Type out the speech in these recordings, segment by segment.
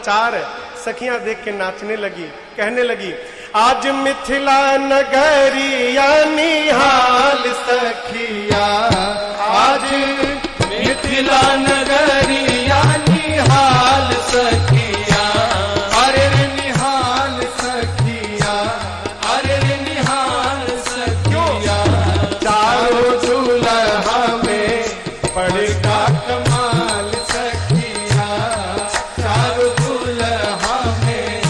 समाचार सखियां देख के नाचने लगी, कहने लगी, आज मिथिला नगरिया निहाल सखिया, आज मिथिला नगरिया निहाल सखिया, अरे रे निहाल सखिया, अरे रे निहाल सखिया, चारों दुल्हा में पड़ेगा कमाल सखिया, चारों दुल्हा में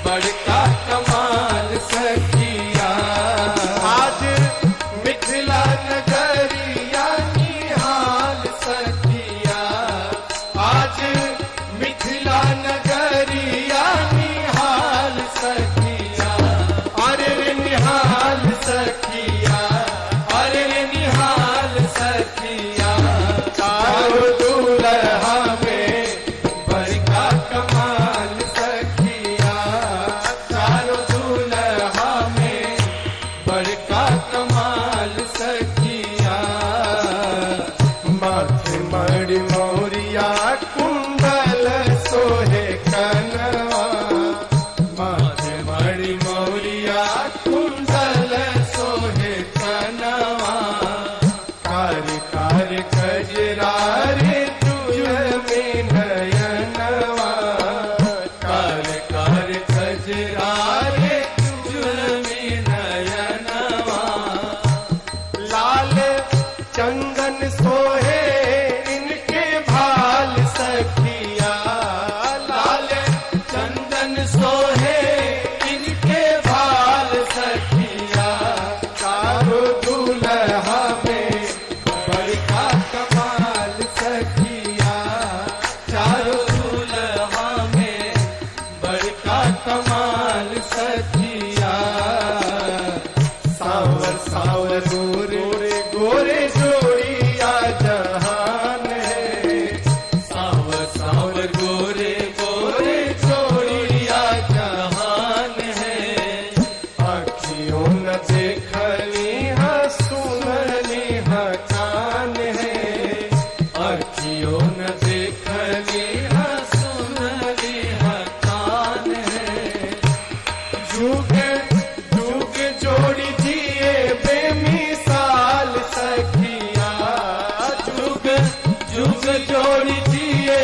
बड़का कमाल सखिया, आज मिथिला नगरिया निहाल सखिया, आज मिथिला नगरिया निहाल सखिया, अरे रे निहाल सखिया, अरे रे निहाल सखिया, चारों दुल्हा में बड़का कमाल सखिया, चारों दुल्हा में बड़का कमाल सखिया, माथे मणि मोरिया कुंडल सोहे कनवा, माथे मणि मोरिया कुंडल सोहे कनवा, कारी कारी कजरारे तुझ में नयनवा, कार कार कजरारे तुझमें नयनवा, लाल चंदन सोहे इनके भाल सखिया, लाल चंदन सोहे इनके भाल सखिया, चारों दुल्हा में बड़का कमाल सखिया, चारों दुल्हा में बड़का कमाल सखिया, सावर सावर गोरे गोरे जोड़िया जहान है, सावर सावर गोरे गोरे जोड़िया जहान है, अखियों न देखली हाँ सुनली हाँ कान है, अखियों न देखली हाँ सुनली हाँ कान है, जुग जुग जोड़ी जिए बेमिसाल सखिया, जुग जुग जोड़ी जिए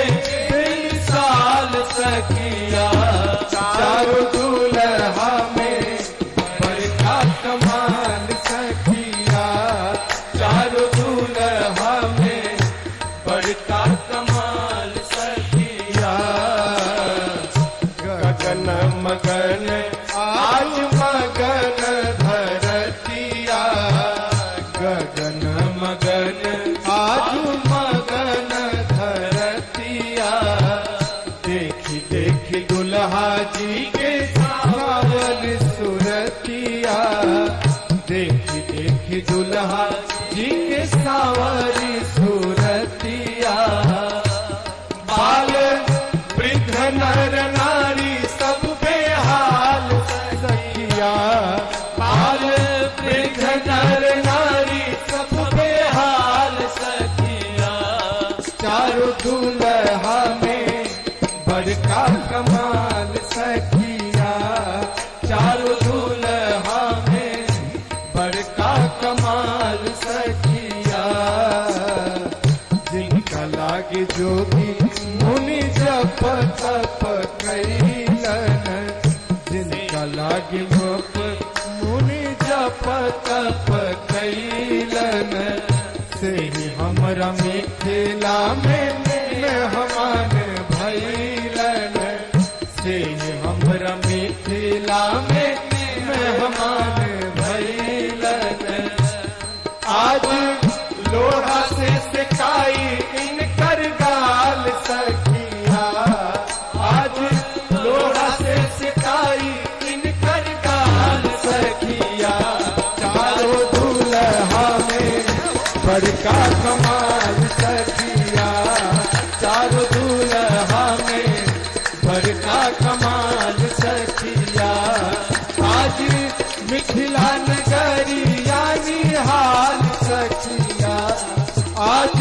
बेमिसाल सखिया, चारों दुल्हा में बड़का कमाल सखिया, चारों दुल्हा में बड़का कमाल सखिया, गगन मगन आज मगन धरतिया, गगन मगन आज मगन धरतिया, देखी देखी दुल्हा जी के सावर सुरतिया, देखी देखी दुल्हा जी के सावरी सुरतिया, बाल वृद्ध नर नारी सब बेहाल सखिया, बाल वृद्ध नर नारी सब बेहाल सखिया, चारों दुल्हा में बड़का कमाल सखिया, चारों दुल्हा में बड़का कमाल सखिया, जिनका लागे जोगी मुनि जप तप कैलन, जिनका लागे मुख मुनि जप तप कैलन, से ही हमरा मिथिला में मेहमान भैलन, से ही हमरा मिथिला में मेहमान भैलन, आज लोहा से सिकाई इनकर गाल सखिया, आज लोहा से सिकाई इनकर गाल सखिया, चारों दुल्हा में बड़का कमाल सखिया, चारों दुल्हा में बड़का कमाल सखिया, आज मिथिला नगरिया निहाल सखिया, आज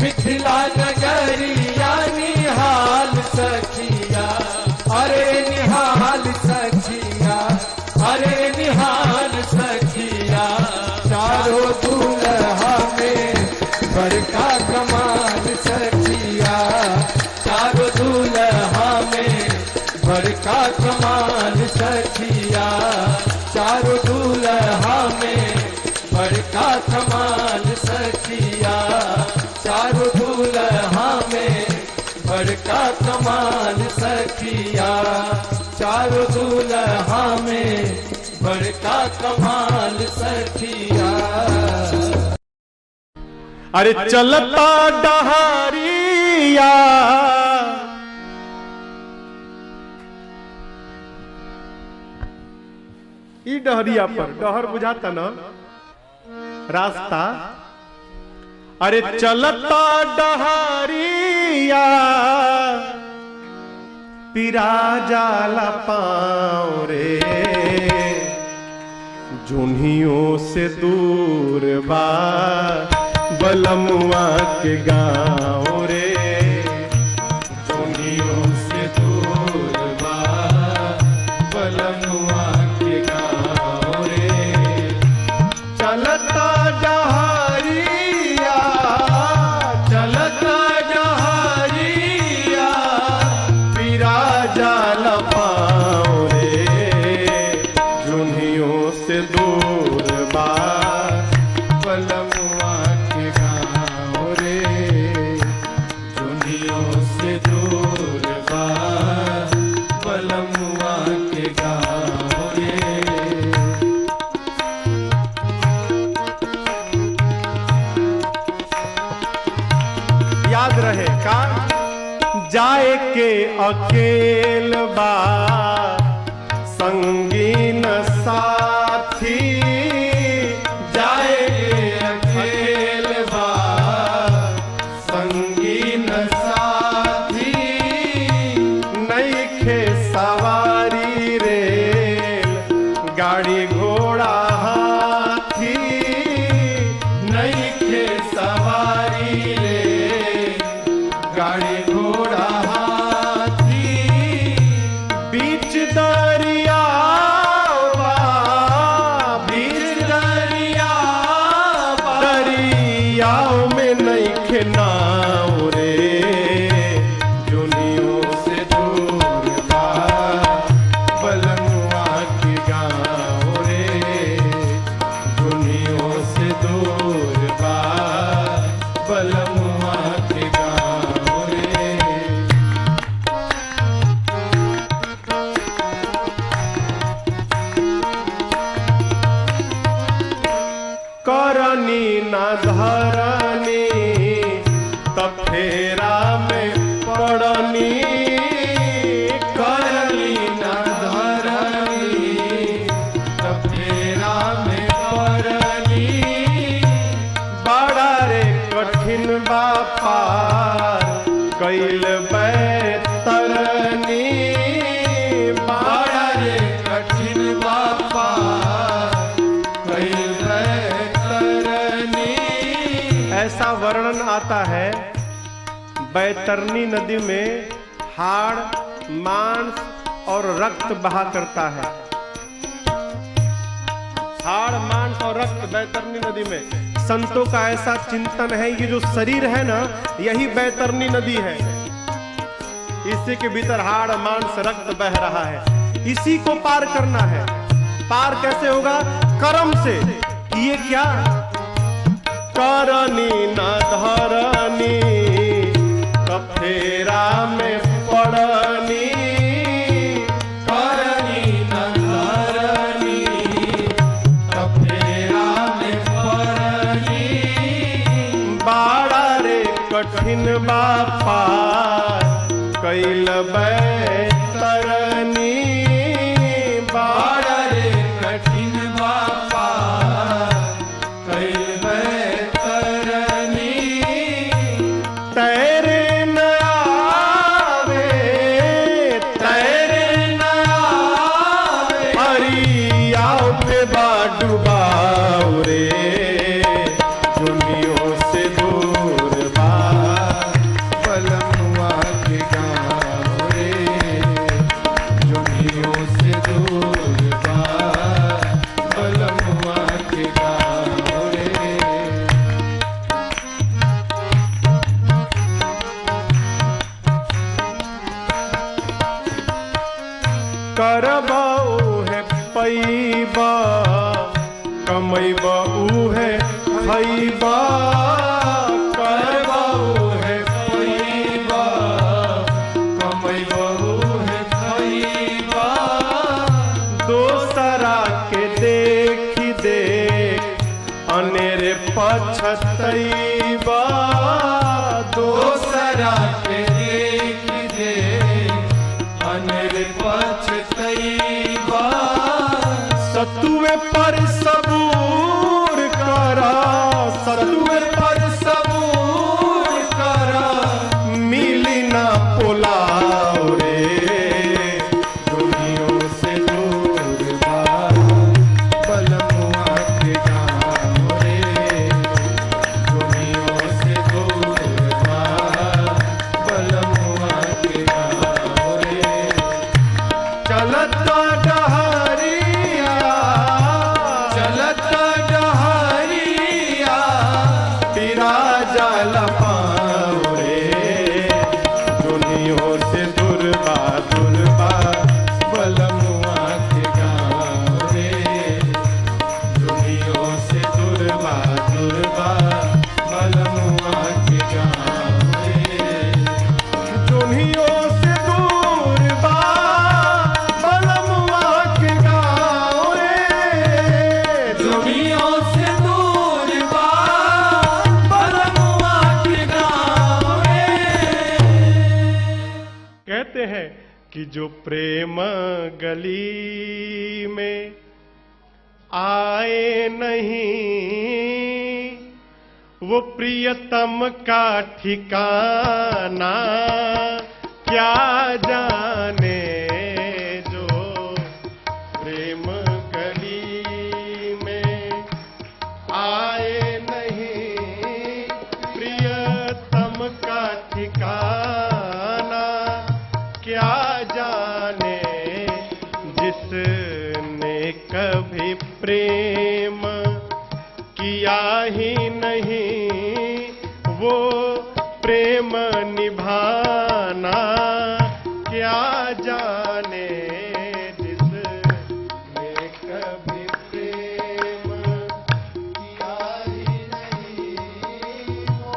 मिथिला नगरिया निहाल सखिया, मारे निहाल सखिया चारों दूल्हा में बड़का कमाल सखिया चारों दूल्हा में बड़का कमाल सखिया चारों दूल्हा में बड़का कमाल सखिया चारों दूल्हा में बड़का कमाल सखिया चारों दूल्हा में बड़का कमाल सखिया। अरे चलता डहारिया ई डहरिया पर डहर बुझाता ना रास्ता। अरे चलता डहारिया पिरा जाला पाँव रे जुन्हियों से दूर बा बलमुआ के गाँव रे जुन्हियों से दूर बा बलमुआ के गाँव रे। चलता डहारिया चलता डहारिया पिरा जाला पाँव रे जुन्हियों से दूर बा बलमुआ के गाँव रे जुन्हियों से दूर बा बलमुआ के गाँव रे। याद रहे का जाए के अकेल बा संगीन साथी जाए के अकेल बा संगीन साथी नइखे सवारी रेल गाड़ी घोड़ा हाथी नइखे सवारी रेल गाड़ी घोड़ा हाथी बीच दरिया बीच दरिया दरियाओं में नइखे नाव रे जुनियों से दूर बा बलमुआ के गाँव रे जुनियों से दूर बा बलमुआ के गाँव रे। करनी न धरनी तब फेरा में पड़नी करनी न धरनी तब फेरा में पड़नी बड़ा रे कठिन बापार कैल बैतरनी बड़ा रे कठिन बापार कैल बैतरनी। ऐसा वर्णन आता है बैतरनी नदी में हाड़ मांस और रक्त बहा करता है। हाड़ मांस और रक्त बैतरनी नदी में संतों का ऐसा चिंतन है ये जो शरीर है ना यही बैतरनी नदी है। इसी के भीतर हाड़ मांस रक्त बह रहा है इसी को पार करना है। पार कैसे होगा? कर्म से। ये क्या? करनी न धरनी कफेरा में पड़नी करनी न धरनी कफेरा में पड़नी बाड़ा रे कठिन बापा कैल बैतरनी बाड़ा रे कठिन बापा कैल बैतरनी तैरे न आवे हरियाओ पे डुबाओ रे दुनियों से दूर बा बलमुआ के गाँव रे करबा उहे पैबा, कमैबा उहे खैबा, करबा उहे पैबा, कमैबा उहे खैबा। दोसरा के देखी देख अनेरे पछतैबा, दोसरा के देखी देख अनेरे पछतैबा। सतुए पर सबूर करा, सतुए पर सबूर करा, मिली ना पुलाव रे। दुनियों से दूर बा बलमुआ के गाँव रे, दुनियों से दूर बा बलमुआ के गाँव रे। चलता डहरिया, चलता डहरिया, तेरा जाल पाँव रे। दुनियों से दुर्बा दुर्बा बलमुआ के गाँव रे, दुनियों से दुर्बा दुर्बा बलमुआ के गाँव रे। दुनियों से दूर बा बलमुआ के गाँव रे, दुनियों से दूर बा बलमुआ के गाँव रे। कहते हैं कि जो प्रेम गली में आए नहीं, वो प्रियतम का ठिकाना क्या जाने। जो प्रेम गली में आए नहीं, प्रियतम का ठिकाना क्या जाने। जिसने कभी प्रेम किया ही नहीं, वो प्रेम निभाना क्या जाने। जिसने कभी प्रेम किया ही नहीं, वो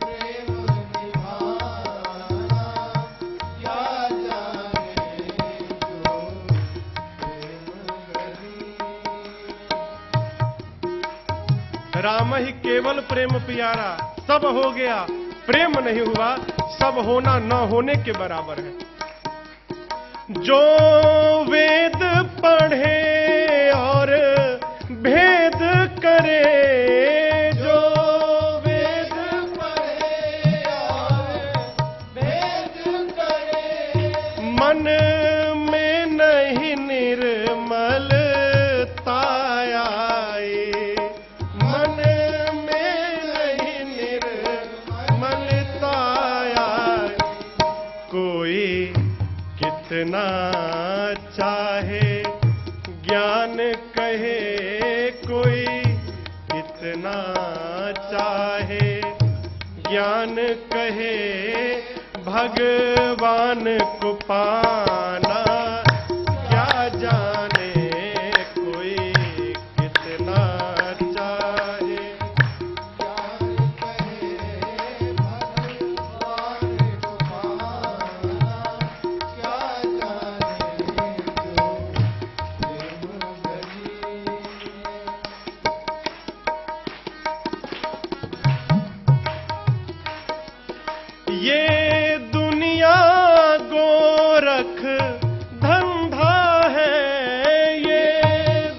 प्रेम निभाना क्या जाने। जो प्रेम गली। राम ही केवल प्रेम प्यारा, सब हो गया प्रेम नहीं हुआ, सब होना न होने के बराबर है। जो वेद पढ़े और भेद करे, जो वेद पढ़े और भेद करे, मन में नहीं निर्मलता आए, मन में नहीं निर्मलता आए। कोई कितना चाहे ज्ञान कहे, कोई कितना चाहे ज्ञान कहे, भगवान को पाना क्या जाने। कोई कितना चाहे ज्ञान कहे, भगवान को पाना क्या जाने। जो प्रेम गली। ये दुनिया गोरख धंधा है, ये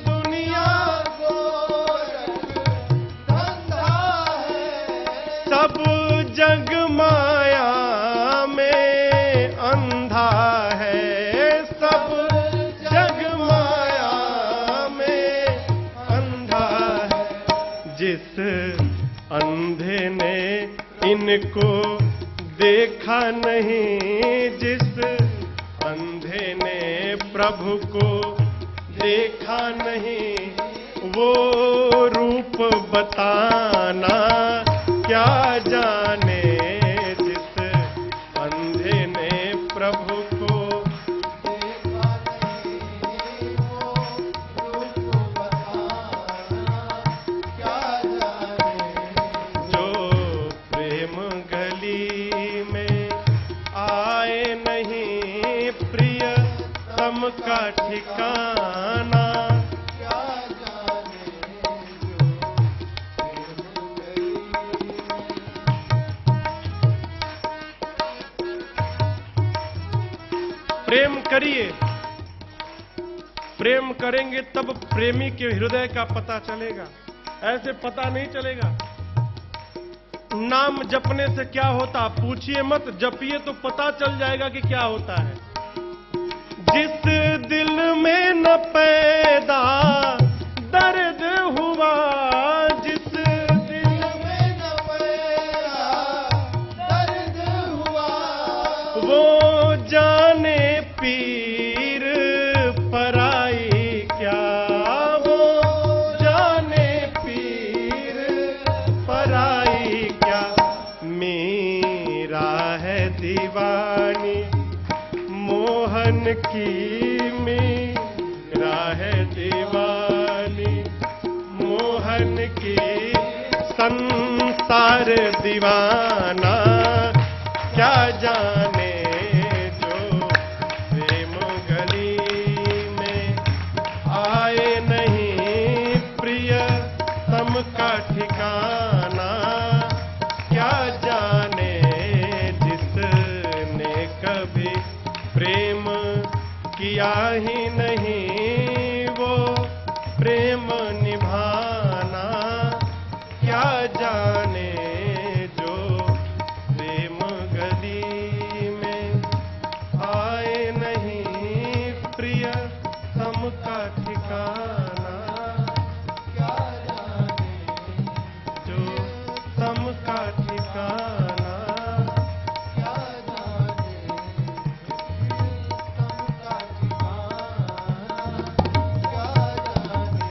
दुनिया गोरख धंधा है। सब जग माया में अंधा है, सब जग माया में अंधा है। जिस अंधे ने इनको देखा नहीं, जिस अंधे ने प्रभु को देखा नहीं, वो रूप बताना क्या जाने। जिस अंधे ने प्रभु को देखा तम का ठिकाना। प्रेम करिए, प्रेम करेंगे तब प्रेमी के हृदय का पता चलेगा, ऐसे पता नहीं चलेगा। नाम जपने से क्या होता पूछिए मत, जपिए तो पता चल जाएगा कि क्या होता है। जिस दिल में न पैदा दर्द हुआ, जिस दिल में न पैदा दर्द हुआ, वो जाने पीर पराई क्या, वो जाने पीर पराई क्या। मीरा है दीवानी मोहन की, मीरा है दीवानी मोहन की, संसार दीवाना क्या जाने जो प्रेम गली में आए नहीं प्रिय तम का ठिकाना। क्या जाने जिसने कभी प्रेम किया ही नहीं वो प्रेम निभाना। क्या जाने जो प्रेम गली में आए नहीं प्रिय तम का ठिकाना। क्या जाने जो तम का ठिकाना। क्या जाने तम का ठिकाना। क्या जाने।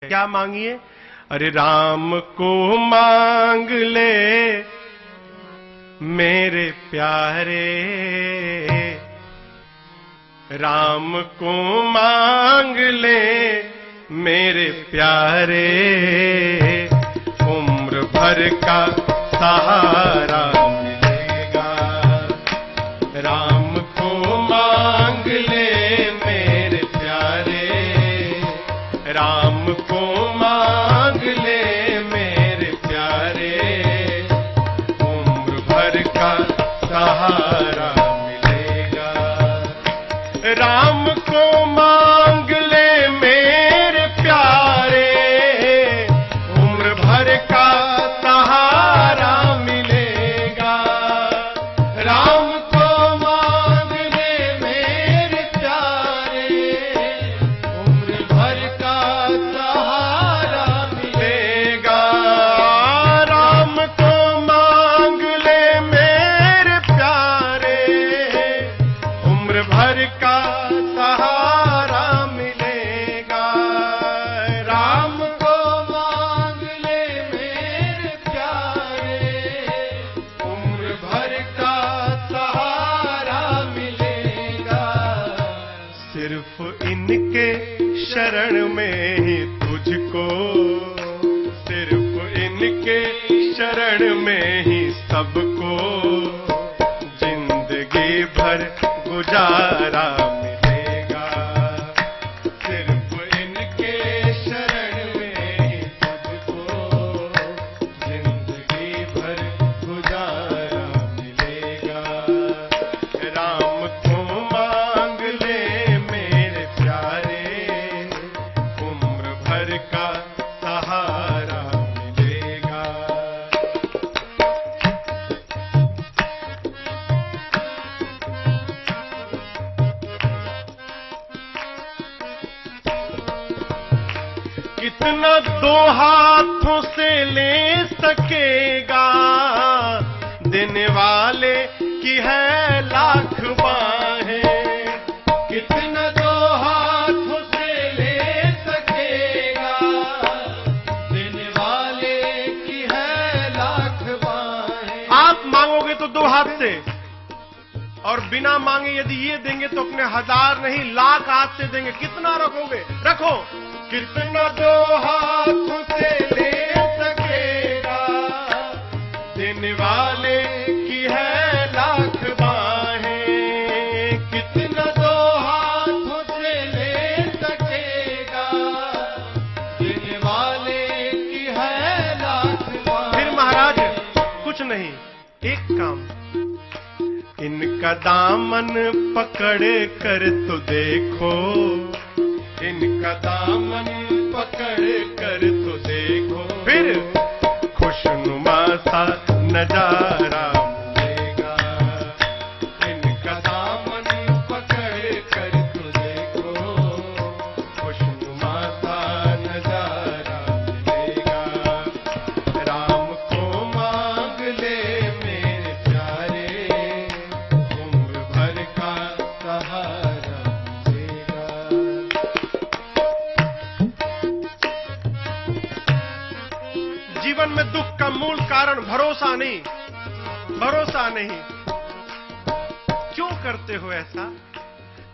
क्या मांगिए? अरे राम को मांग ले मेरे प्यारे, राम को मांग ले मेरे प्यारे, उम्र भर का सहारा मिलेगा। राम को मांग ले मेरे प्यारे, राम को मांग ले मेरे प्यारे, उम्र भर का सहारा मिलेगा। राम को मांग ले मेरे प्यारे, उम्र भर का सहारा मिलेगा। राम को मांग ले मेरे प्यारे, उम्र भर का सहारा मिलेगा। राम को मांग ले मेरे प्यारे, उम्र भर का सहारा मिलेगा। राम को मांग ले मेरे प्यारे, उम्र भर का सहारा मिलेगा। सिर्फ इनके शरण में ही तुझको, सिर्फ इनके शरण में ही सबको जिंदगी भर गुजारा मिलेगा। सिर्फ इनके शरण में ही तुझको जिंदगी भर गुजारा मिलेगा। राम को मांग ले मेरे प्यारे, उम्र भर का सहारा मिलेगा। कितना दो हाथों से ले सकेगा, देने वाले की है लाख बाहें। कितना दो हाथों से ले सकेगा, देने वाले की है लाख बाहें। आप मांगोगे तो दो हाथ से, और बिना मांगे यदि ये देंगे तो अपने 1000 नहीं लाख हाथ से देंगे। कितना रखोगे? रखो। कितना दो हाथों से ले सकेगा, देने वाले की है एक काम, इनका दामन पकड़ कर तो देखो, इनका दामन पकड़ कर तो देखो, फिर खुशनुमा सा नजारा मिलेगा। इनका दामन पकड़ कर तो देखो, खुशनुमा सा नजारा मिलेगा। राम को मांग ले मेरे प्यारे, उम्र भर का सहारा मिलेगा। जीवन में दुख का मूल कारण भरोसा नहीं, भरोसा नहीं। क्यों करते हो ऐसा?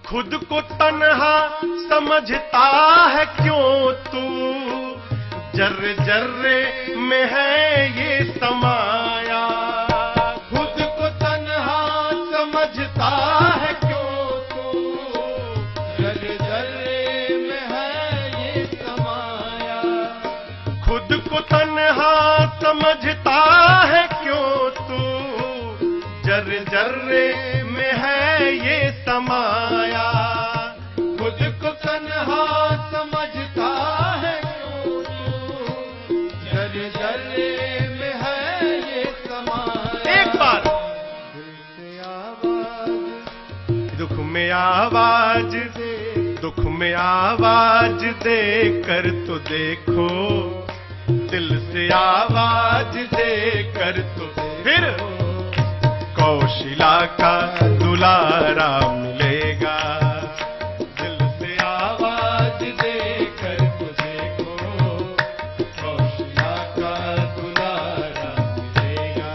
खुद को तन्हा समझता है क्यों तू, जर्रे जर्रे में है ये समाया। खुद को तन्हा समझता है क्यों तू, जर्रे जर्रे में है ये समाया। खुद को तन्हा समझता है क्यों तू, जर्रे जर्रे में है ये समाया। खुद को तन्हा समझता है क्यों तू, जर्रे जर्रे में है ये समाया। एक बार दुख में आवाज दे, दुख में आवाज दे कर तो देखो, दिल से आवाज दे कर तो, फिर कौशिला का दुलारा मिलेगा। दिल से आवाज दे कर तो देखो, कौशिला का दुलारा मिलेगा।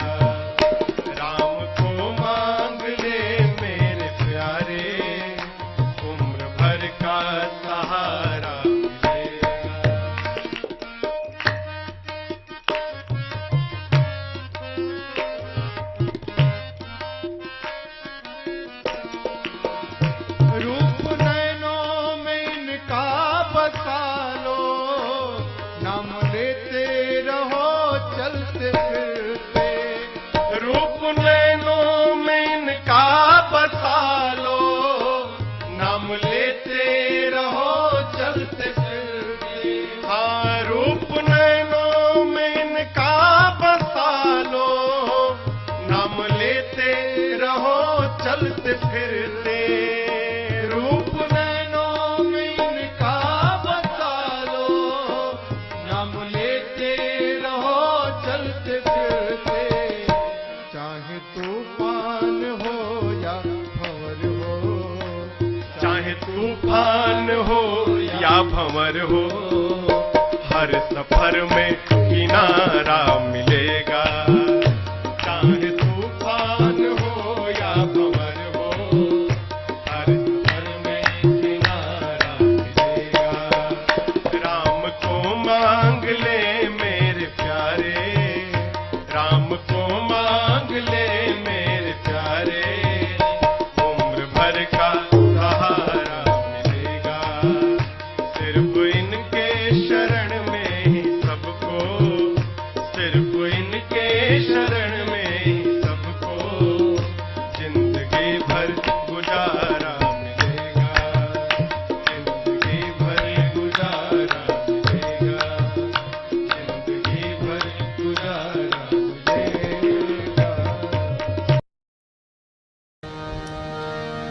राम को मांग ले मेरे प्यारे, उम्र भर का सहारा मिलेगा। रूप नैनों में इनका बसा लो, नाम लेते रहो चलते फिरते। रूप नैनों में इनका बसा लो, नाम लेते रहो चलते फिरते। हाँ, रूप नैनों में इनका बसा लो, नाम लेते रहो चलते फिरते। रूप नैनों में इनका बसा लो, नाम लेते रहो चलते फिरते। चाहे तूफान हो या भंवर हो, चाहे तूफान हो या भंवर हो, हर सफर में किनारा मिलेगा। चाहे तूफान हो या भंवर हो, हर सफर में किनारा मिलेगा। राम को मांग ले मेरे प्यारे, राम को मांग ले मेरे प्यारे, उम्र भर का सहारा मिलेगा। सिर्फ इनके शरण में ही सबको, सिर्फ इनके शरण में ही सबको, जिंदगी भर गुजारा मिलेगा। जिंदगी भर गुजारा मिलेगा, जिंदगी भर गुजारा मिलेगा।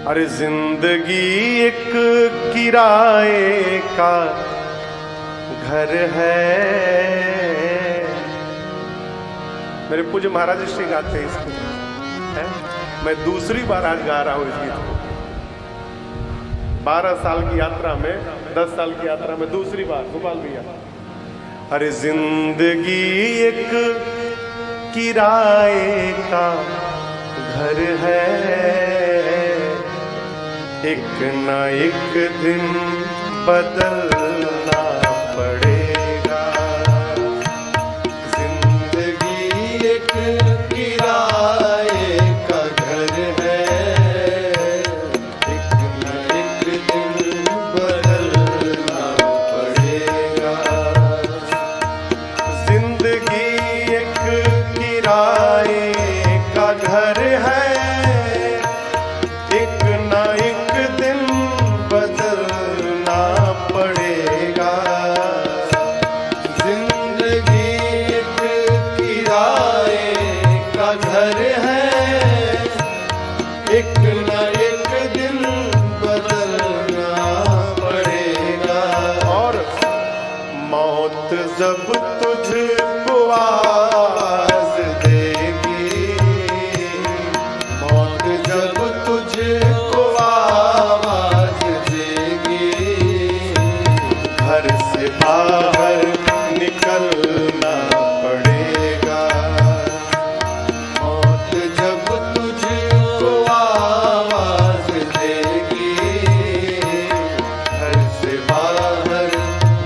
अरे जिंदगी एक किराए का घर है। मेरे पूज्य महाराज श्री गाते हैं इसको, है? मैं दूसरी बार आज गा रहा हूं इस गीत को। 12 साल की यात्रा में, 10 साल की यात्रा में दूसरी बार। गोपाल भैया, अरे जिंदगी एक किराए का घर है, एक न एक दिन बदलना पड़ेगा। जिंदगी एक किराए का घर है, एक न एक दिन बदलना पड़ेगा। जिंदगी एक किराए घर है, एक न एक दिन बदलना पड़ेगा। और मौत जब तुझको आवाज देगी, मौत जब तुझको आवाज देगी, घर से बाहर निकलना पड़ेगा। मौत जब तुझको आवाज देगी, घर से बाहर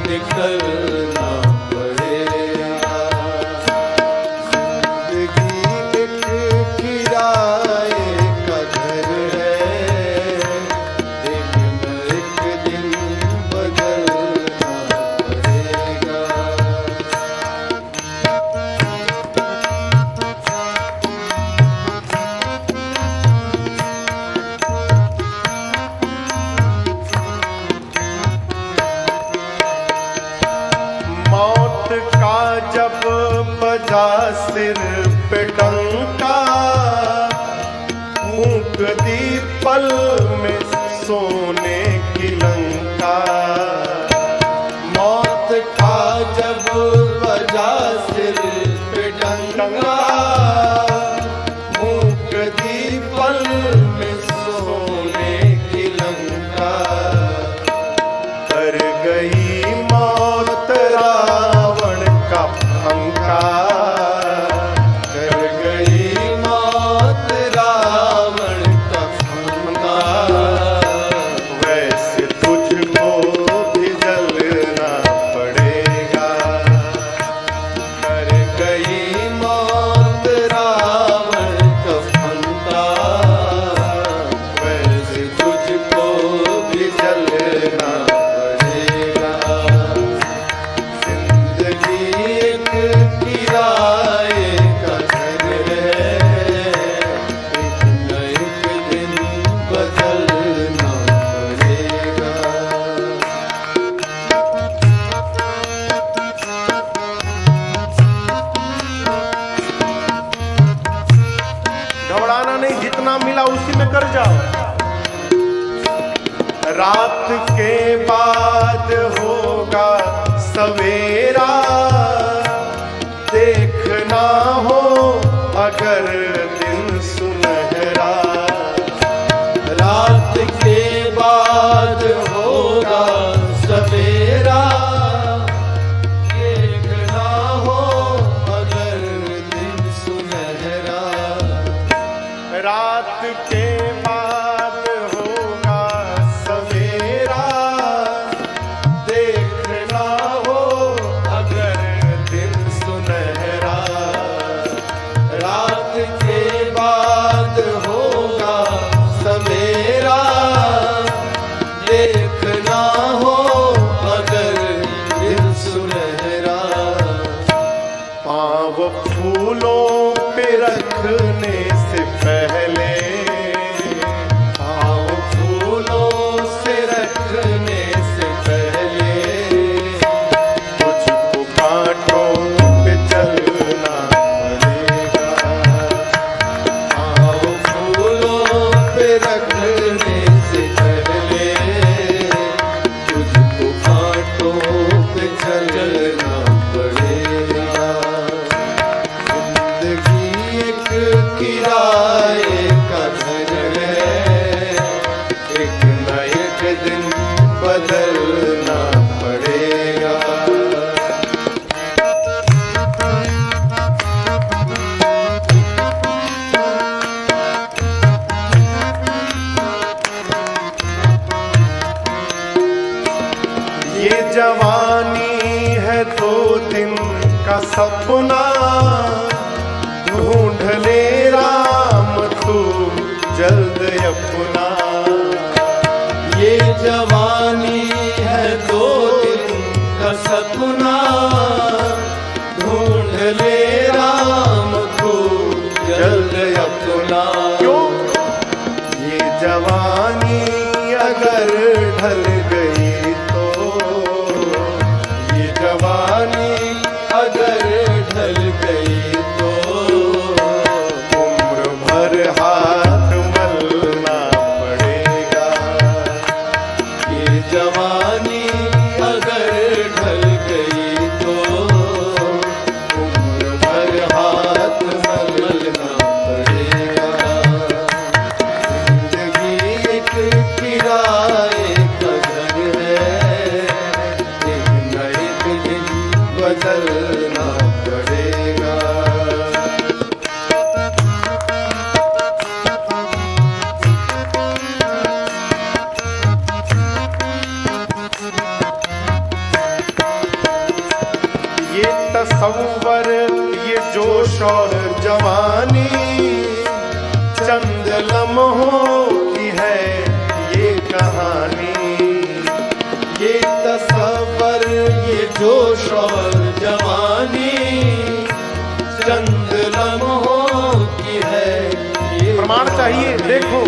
निकलना पड़ेगा। जिंदगी एक किराए का घर है, एक न एक दिन बदलना पड़ेगा। मौत का जब बजा सिर पे डंका, फूंक दी पल में सोने की लंका। मौत का जब बजा सिर पे डंका, फूंक दी पल में सोने की लंका। कर गई मौत रावण का पंखा, कर गई मौत रावण का पंखा। वैसे तुझको भी जलना पड़ेगा। कर गई मौत रावण का पंखा, वैसे तुझको भी जलना पड़ेगा। जिंदगी एक किराए का घर है, एक न एक दिन बदलना पड़ेगा। घबराना नहीं, जितना मिला उसी में कर जाओ। रात के बाद होगा सवेरा, देखना हो अगर दिन सुनहरा। रात के बाद होगा सवेरा, देखना हो अगर दिन सुनहरा। रात के बाद होगा सवेरा, देखना हो अगर दिन सुनहरा। रात के बाद होगा सवेरा, देखना हो अगर दिन सुनहरा। पाँव फूलों पे रखने से पहले, पाँव फूलों से रखने से पहले, तुझको कांटों पे चलना पड़ेगा। पाँव फूलों पे रखने से पहले, तुझको कांटों पे चलना पड़ेगा। जिंदगी एक किराए का घर है, एक न एक दिन बदलना पड़ेगा। ये जवानी है 2 दिन का सपना, ढूंढ ले राम तू जल्द अपना। ये जवानी है 2 दिन का सपना, ढूंढ ले राम को जल्द अपना। क्यों? ये जवानी अगर ढल गई तो, ये जवानी अगर ढल गई तो, प्रमाण चाहिए, देखो।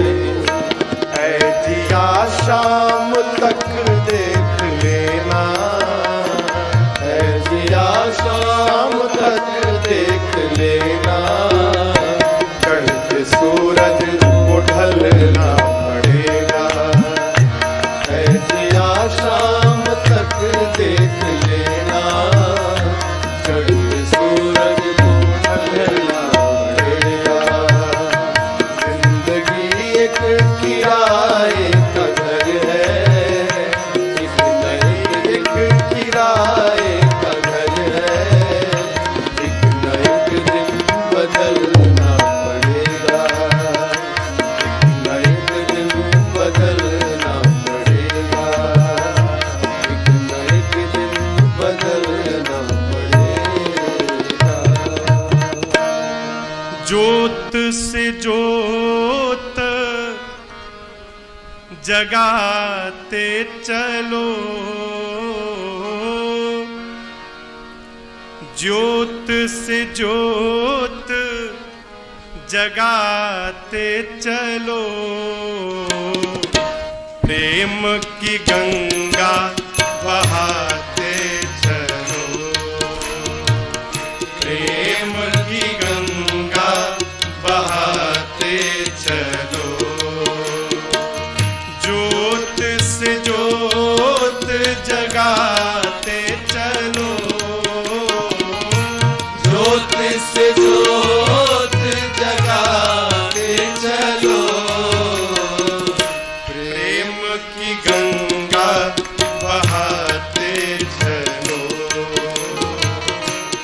ऐ जिया शाम तक देख लेना, ऐ जिया शाम तक देख लेना, चढ़ते सूरज को ढलना पड़ेगा। ऐ जिया शाम तक देख लेना, चढ़ते सूरज को ढलना पड़ेगा। जिंदगी एक किराए का घर है, एक नहीं एक किराए का घर है, एक न एक दिन बदलना पड़ेगा, एक न एक दिन बदलना पड़ेगा, एक न एक दिन बदलना पड़ेगा। ज्योत से ज्योत जगाते चलो, ज्योत से ज्योत जगाते चलो, प्रेम की गंगा बहाते चलो, प्रेम की गंगा बहाते चलो, ज्योत से ज्योत जगाते चलो, ज्योत से ज्योत जगाते चलो, प्रेम की गंगा बहाते चलो,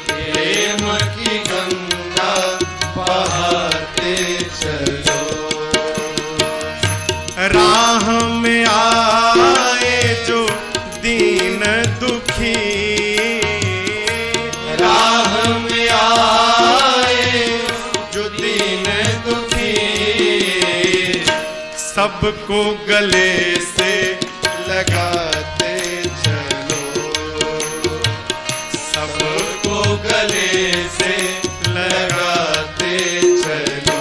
प्रेम की गंगा बहाते चलो। राह में आए जो दीन दुखी, राह में आए जो दीन दुखी, सबको गले से लगाते चलो, सबको गले से लगाते चलो।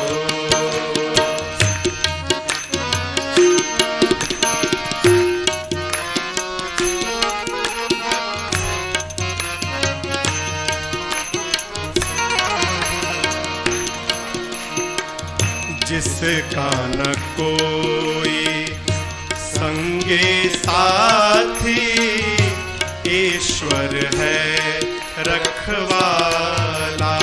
जिसका न कोई संगे साथी, ईश्वर है रखवाला,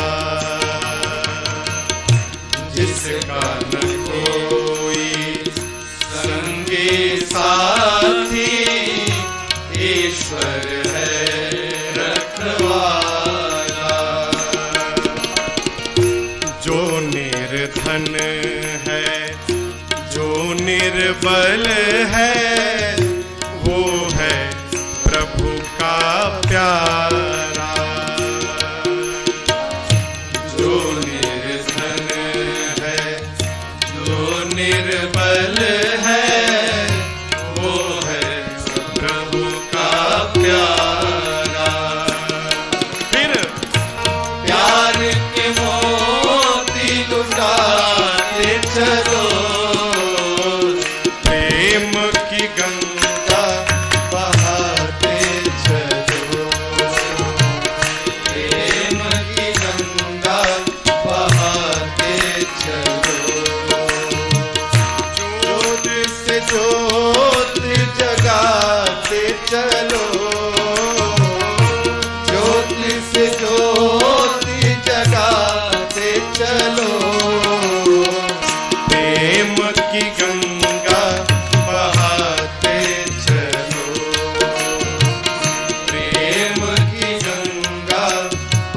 जिसका न कोई संगे साथी, ईश्वर है रखवाला, जो निर्धन है जो निर्बल है, वो है प्रभु का प्यारा, जो निर्धन है जो निर्बल है, वो है प्रभु का प्यारा। फिर प्यार के मोती लुटाते चलो, प्रेम की गंगा बहाते चलो, प्रेम की गंगा बहाते चलो, ज्योत से ज्योत जगाते चलो, ज्योत से ज्योत जगाते चलो, प्रेम की गंगा बहाते चलो, प्रेम की गंगा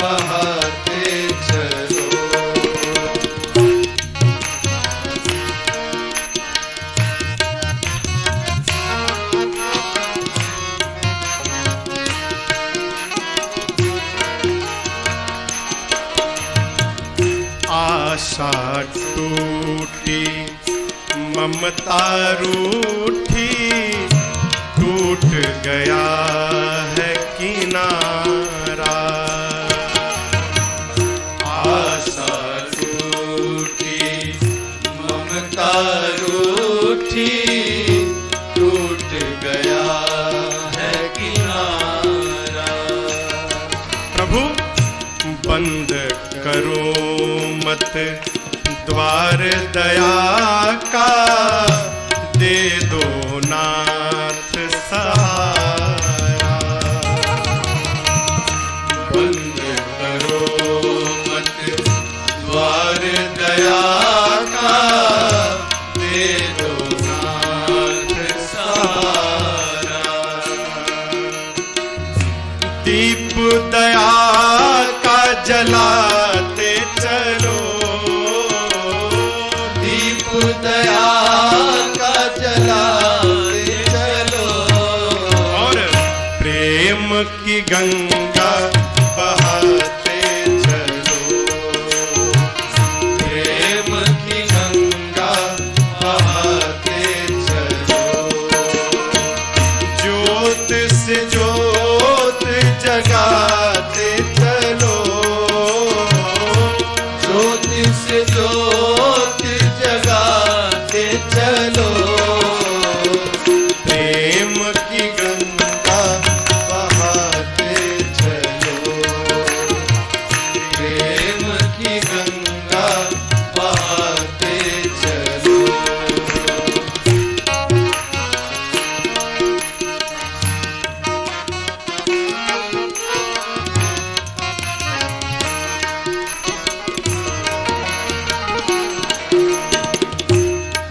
बहाते चलो। आशा टूटी ममता रूठी, टूट गया है किनारा, आशा टूटी ममता रूठी टूट गया है किनारा। प्रभु बंद करो मत द्वार दया का, दे दो नाथ सहारा। बंद करो मत द्वार दया का, दे दो नाथ सहारा। दीप दया का जलाते चलो, दीप दया का जलाते चलो। और प्रेम की गंगा बहाते चलो, प्रेम की गंगा बहाते चलो। ज्योत से ज्योत जगाते चलो, ज्योति से ज्योति जगाते चलो। प्रेम की गंगा बहाते चलो, प्रेम की गंगा बहाते चलो।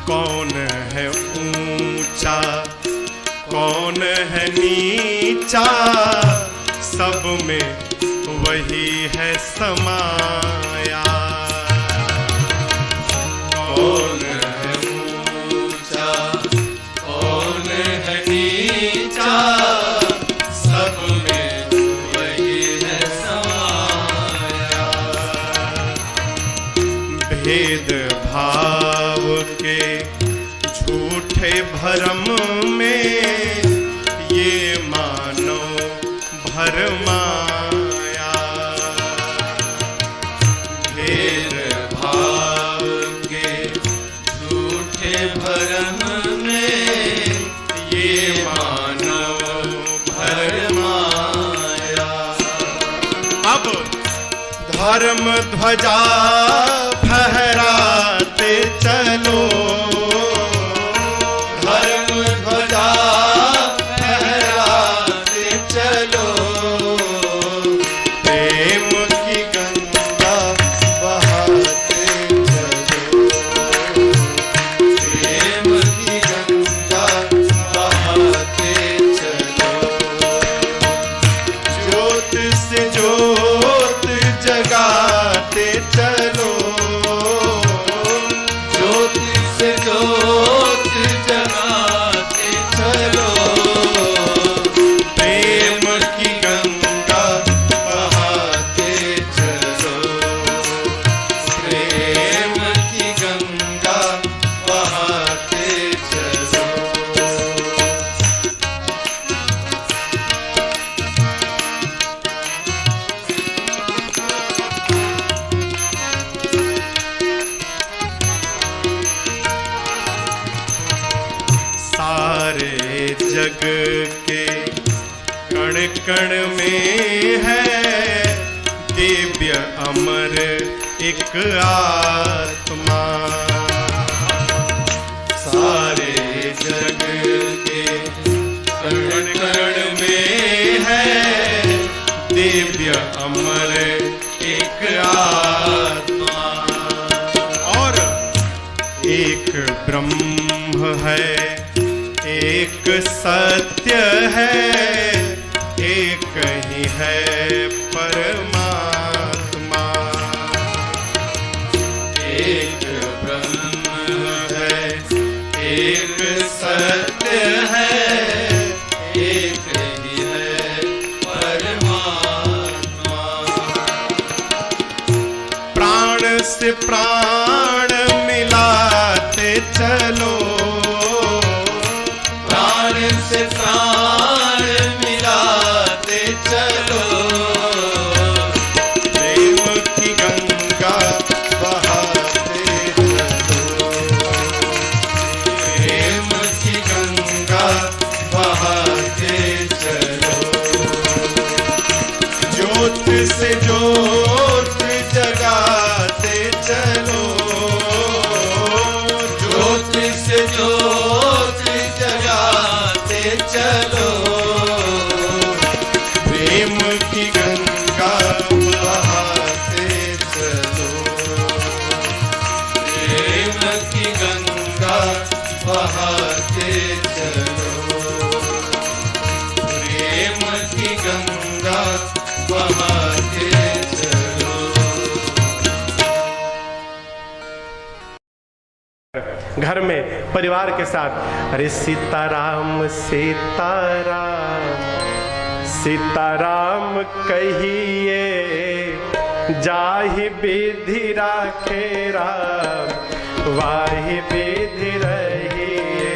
कौन है ऊंचा कौन है नीचा, सब में वही है समाया। कौन है ऊंचा कौन है नीचा, सब में वही है समाया। भेद भाव के झूठे भरम में ये मानो भरमाया। भेद भाव के झूठे भरम में ये मानव भरमाया। अब धर्म ध्वजा फहराते चलो, धर्म ध्वजा फहराते चलो। प्रेम की गंगा बहाते चलो, प्रेम की गंगा बहाते चलो। ज्योत से ज्योत जगाते चलो, ज्योति से ज्योति जगाते चलो। प्रेम की गंगा बहाते चलो, प्रेम की गंगा बहाते चलो। सारे जग के कण कण में है दिव्य अमर एक आत्मा। सारे जग के कण कण में है दिव्य अमर एक आत्मा। और एक ब्रह्म है, एक सत्य है, एक ही है परमात्मा। एक ब्रह्म है, एक सत्य है, एक ही है परमात्मा। प्राण से प्राण मिलाते चलो, प्राण से प्राण मिलाते चलो। प्रेम की गंगा बहाते चलो, चलो, प्रेम की गंगा बहाते चलो, प्रेम की गंगा बहाते चलो, प्रेम की गंगा बहाते चलो। घर में परिवार के साथ अरे सीताराम सीताराम सीताराम कहिए, जाहि विधि राखे राम, वाहि विधि रहिए।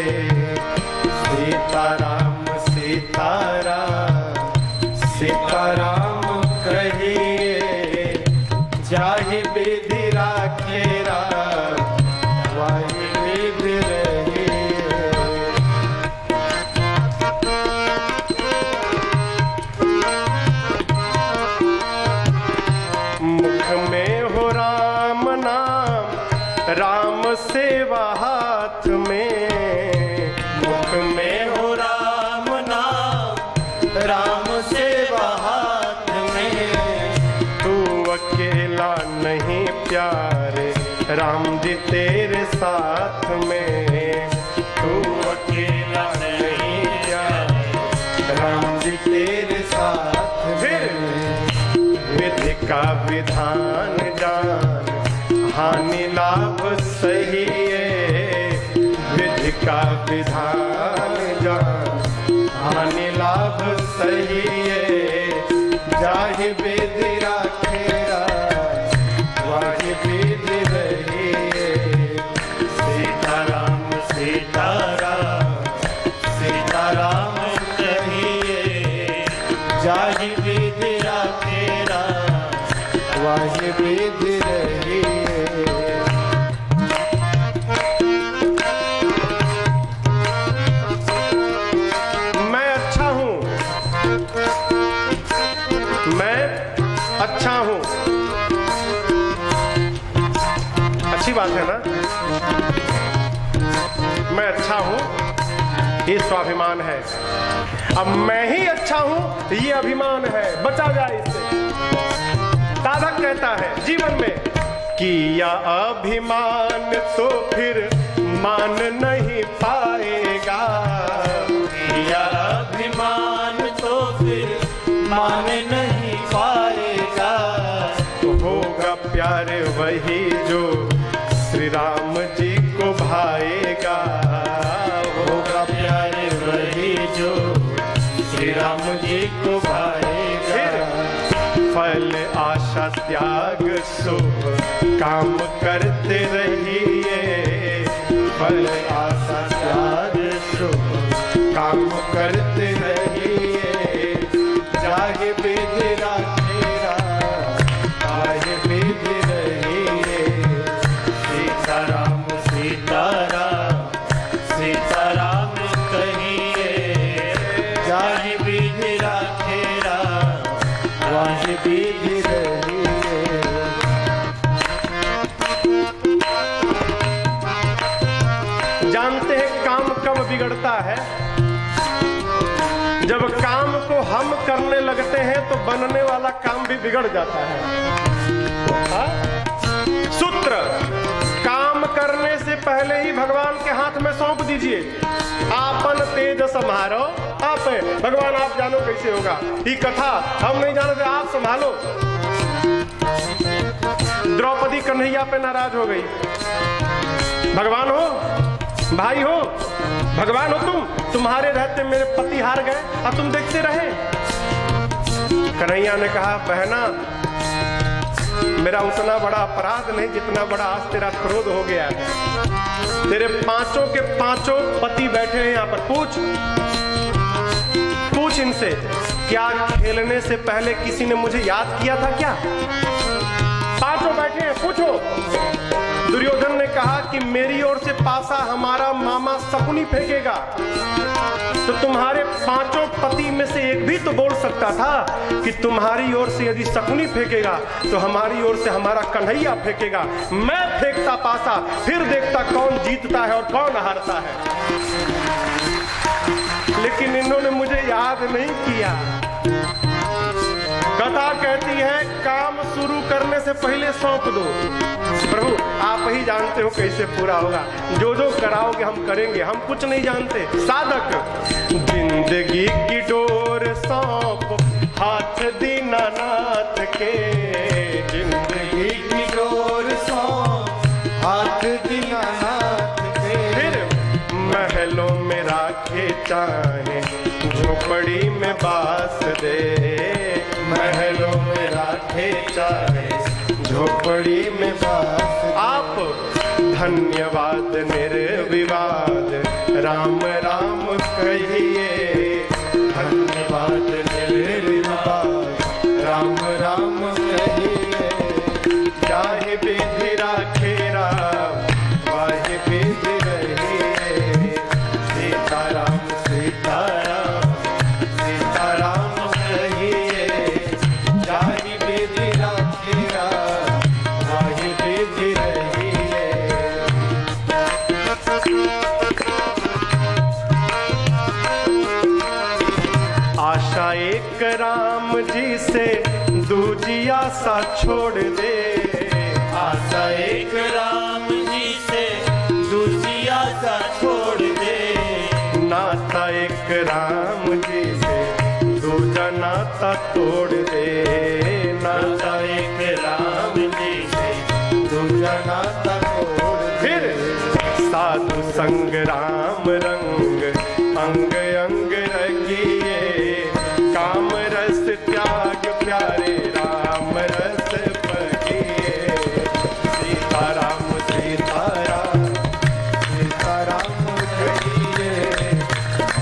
सीताराम सीताराम सीताराम कहिए, जाहि विधि राखे राम, वाहि विधि रहिए। मुख में हो राम नाम, राम सेवा हाथ में, मुख में हो राम नाम, राम सेवा हाथ में। तू अकेला नहीं प्यारे, राम जी तेरे साथ में, तू अकेला नहीं प्यारे, राम जी तेरे साथ में। विधि का विधान जान, हानि लाभ सही है, विधि का विधान जान, हानि लाभ सही है। जाहि विधि राखे राम, वाहि विधि रहिए। सीताराम सीताराम सीताराम कहिए, जाहि विधि राखे राम, वाहि विधि रहिए। मैं अच्छा हूं, मैं अच्छा हूं, अच्छी बात है ना। मैं अच्छा हूं, ये स्वाभिमान है। अब मैं ही अच्छा हूं, ये अभिमान है। बचा जाए इससे। साधक कहता है जीवन में, किया अभिमान तो फिर मान नहीं पाएगा, किया अभिमान तो फिर मान नहीं पाएगा। तो होगा प्यारे वही जो श्री राम जी को भाएगा, होगा प्यारे वही जो श्री राम जी को भाएगा। फल आशा त्याग शुभ काम करते रहिए, फल आशा त्याग शुभ काम करते रहिए। जाहि विधि राखे राम, वाहि विधि रहिए। सीताराम सीताराम सीताराम कहिए, जाहि विधि राखे राम, वाहि विधि रहिए। जानते हैं काम कब बिगड़ता है? जब काम को हम करने लगते हैं तो बनने वाला काम भी बिगड़ जाता है। सूत्र, काम करने से पहले ही भगवान के हाथ में सौंप दीजिए। आपन तेज संभालो, आप भगवान आप जानो कैसे होगा। ये कथा हम नहीं जानते, आप संभालो। द्रौपदी कन्हैया पे नाराज हो गई। भगवान हो, भाई हो, भगवान हो तुम्हारे रहते मेरे पति हार गए और तुम देखते रहे। कन्हैया ने कहा, बहना मेरा उतना बड़ा अपराध नहीं जितना बड़ा आज तेरा क्रोध हो गया है। तेरे पांचों के पांचों पति बैठे हैं यहाँ पर, पूछ इनसे, क्या खेलने से पहले किसी ने मुझे याद किया था क्या? पांचों बैठे हैं, पूछो। दुर्योधन ने कहा कि मेरी ओर से पासा हमारा मामा शकुनी फेंकेगा, तो तुम्हारे पांचों पति में से एक भी तो बोल सकता था कि तुम्हारी ओर से यदि शकुनी फेंकेगा तो हमारी ओर से हमारा कन्हैया फेंकेगा। मैं फेंकता पासा, फिर देखता कौन जीतता है और कौन हारता है। लेकिन इन्होंने मुझे याद नहीं किया। कथा कहती है काम शुरू करने से पहले सौंप दो, प्रभु आप ही जानते हो कैसे पूरा होगा, जो जो कराओगे हम करेंगे, हम कुछ नहीं जानते। साधक जिंदगी की डोर सौंप हाथ दीनानाथ के, जिंदगी की डोर सौंप हाथ दीनानाथ के। फिर महलों में राखे चाहे झोपड़ी में बास दे, महलों में राखे चाहे झोपड़ी में बास। आप धन्यवाद निर्विवाद राम राम कहिए, धन्यवाद निर्विवाद राम राम कहिए। चाहे विधि राखे राम वाहे विधि रहिए, सीताराम सीताराम सीताराम कहिए। चाहे विधि राखे राम वाहे विधि रहिए। आशा एक राम जी से दूजी आशा छोड़ दे, आशा एक राम जी से दूसरी आशा छोड़ दे। नाता एक राम जी से दूजा नाता तोड़ दे, नाता एक राम जी से दूजा नाता तोड़ दे। फिर साधु संग राम रंग अंग अंग रखिए, काम रस त्याग प्यारे राम रस पगिए। सीताराम सीताराम सीताराम कहिए।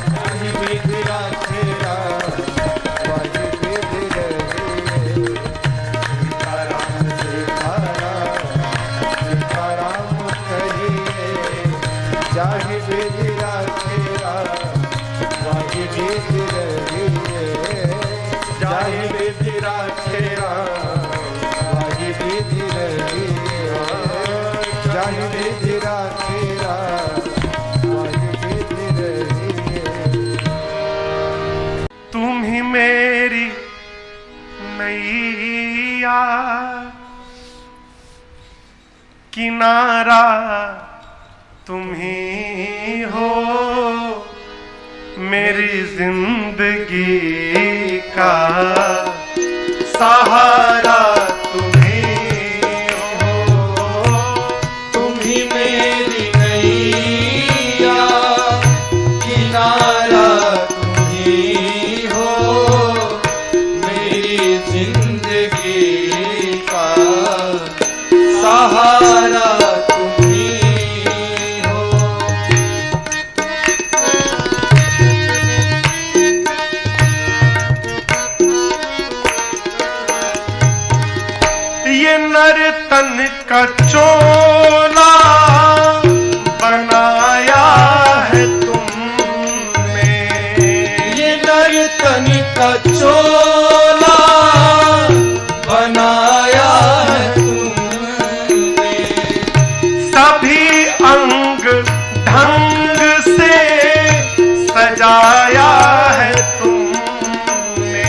चाहे विधि राखे राम वाहे विधि रहिए। सीताराम सीताराम सीताराम कहिए। चाहे विधि राखे राम वाहे विधि रहिए। चाहे विधि राखे राम वाहे विधि रहिए। चाहे विधि राखे राम वाहे विधि रहिए। तुम ही मेरी नैया, किनारा तुम ही हो, मेरी जिंदगी का सहारा तुम ही हो। तुम ही मेरी नैया, किनारा तुम ही हो, मेरी जिंदगी का सहारा तुम ही हो। ये नर्तन का चोला बनाया है तुमने, ये नर्तन का चोला बनाया है तुमने। सभी अंग ढंग से सजाया है तुमने,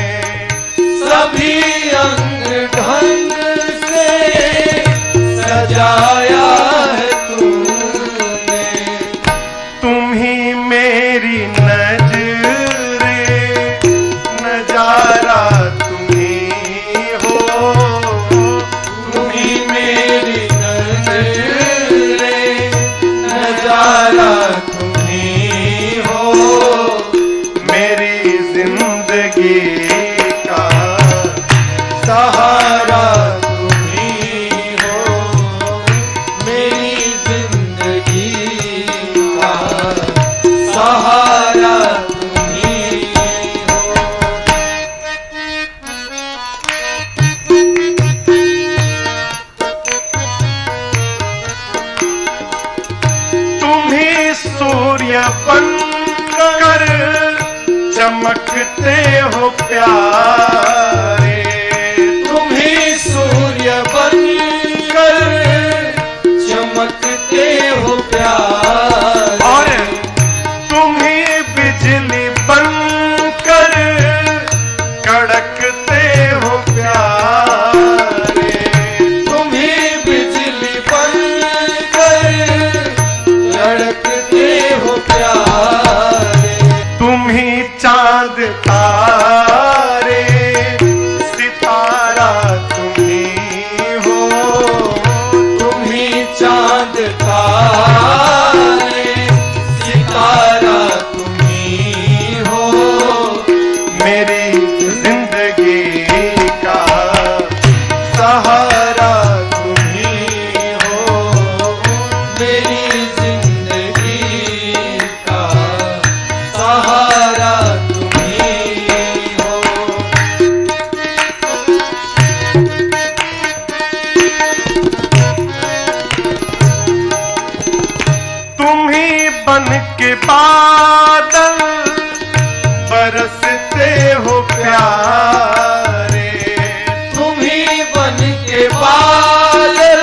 सभी अंग ढंग से सजाया है तुमने। तुम ही मेरी नजरे नजारा तुम ही हो। तुम ही मेरी नजरे नजारा तुम ही हो, मेरी जिंदगी का सहारा तुम ही हो, मेरी जिंदगी का सहारा तुम ही हो। तुम ही सूर्य बनकर चमकते हो प्यारे, तुम ही सूर्य बनकर चमकते हो प्यारे। और तुम ही बिजली चांद तारे सितारा तुम्ही हो, तुम्ही चांद तारे सितारा तुम्ही हो, मेरी जिंदगी का सहारा तुम्ही हो, मेरी जिंदगी का सहारा तुम्ही हो। तुम्ही बन के बादल बरसते हो प्यारे, तुम्ही बन के बादल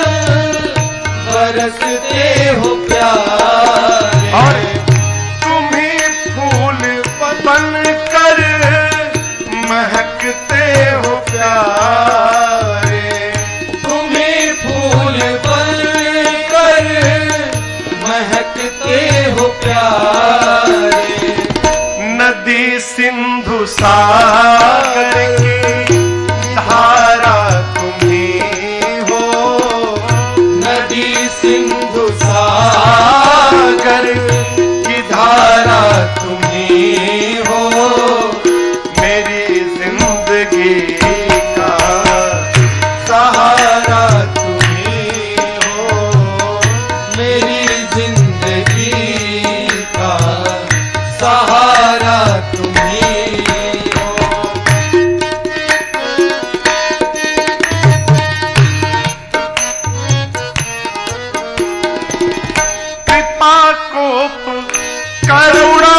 बरसते हो प्यारे, और तुम्ही फूल बन कर महकते हो प्यारे, तुम्ही फूल बन कर महकते हो प्यारे, नदी सिंधु सागर की धारा तुम्ही हो, नदी सिंधु सागर की धारा तुम्ही हो, मेरी जिंदगी का सहारा तुम्ही हो, मेरी जिंदगी का सहारा तुम्ही हो। कृपा कोप करुणा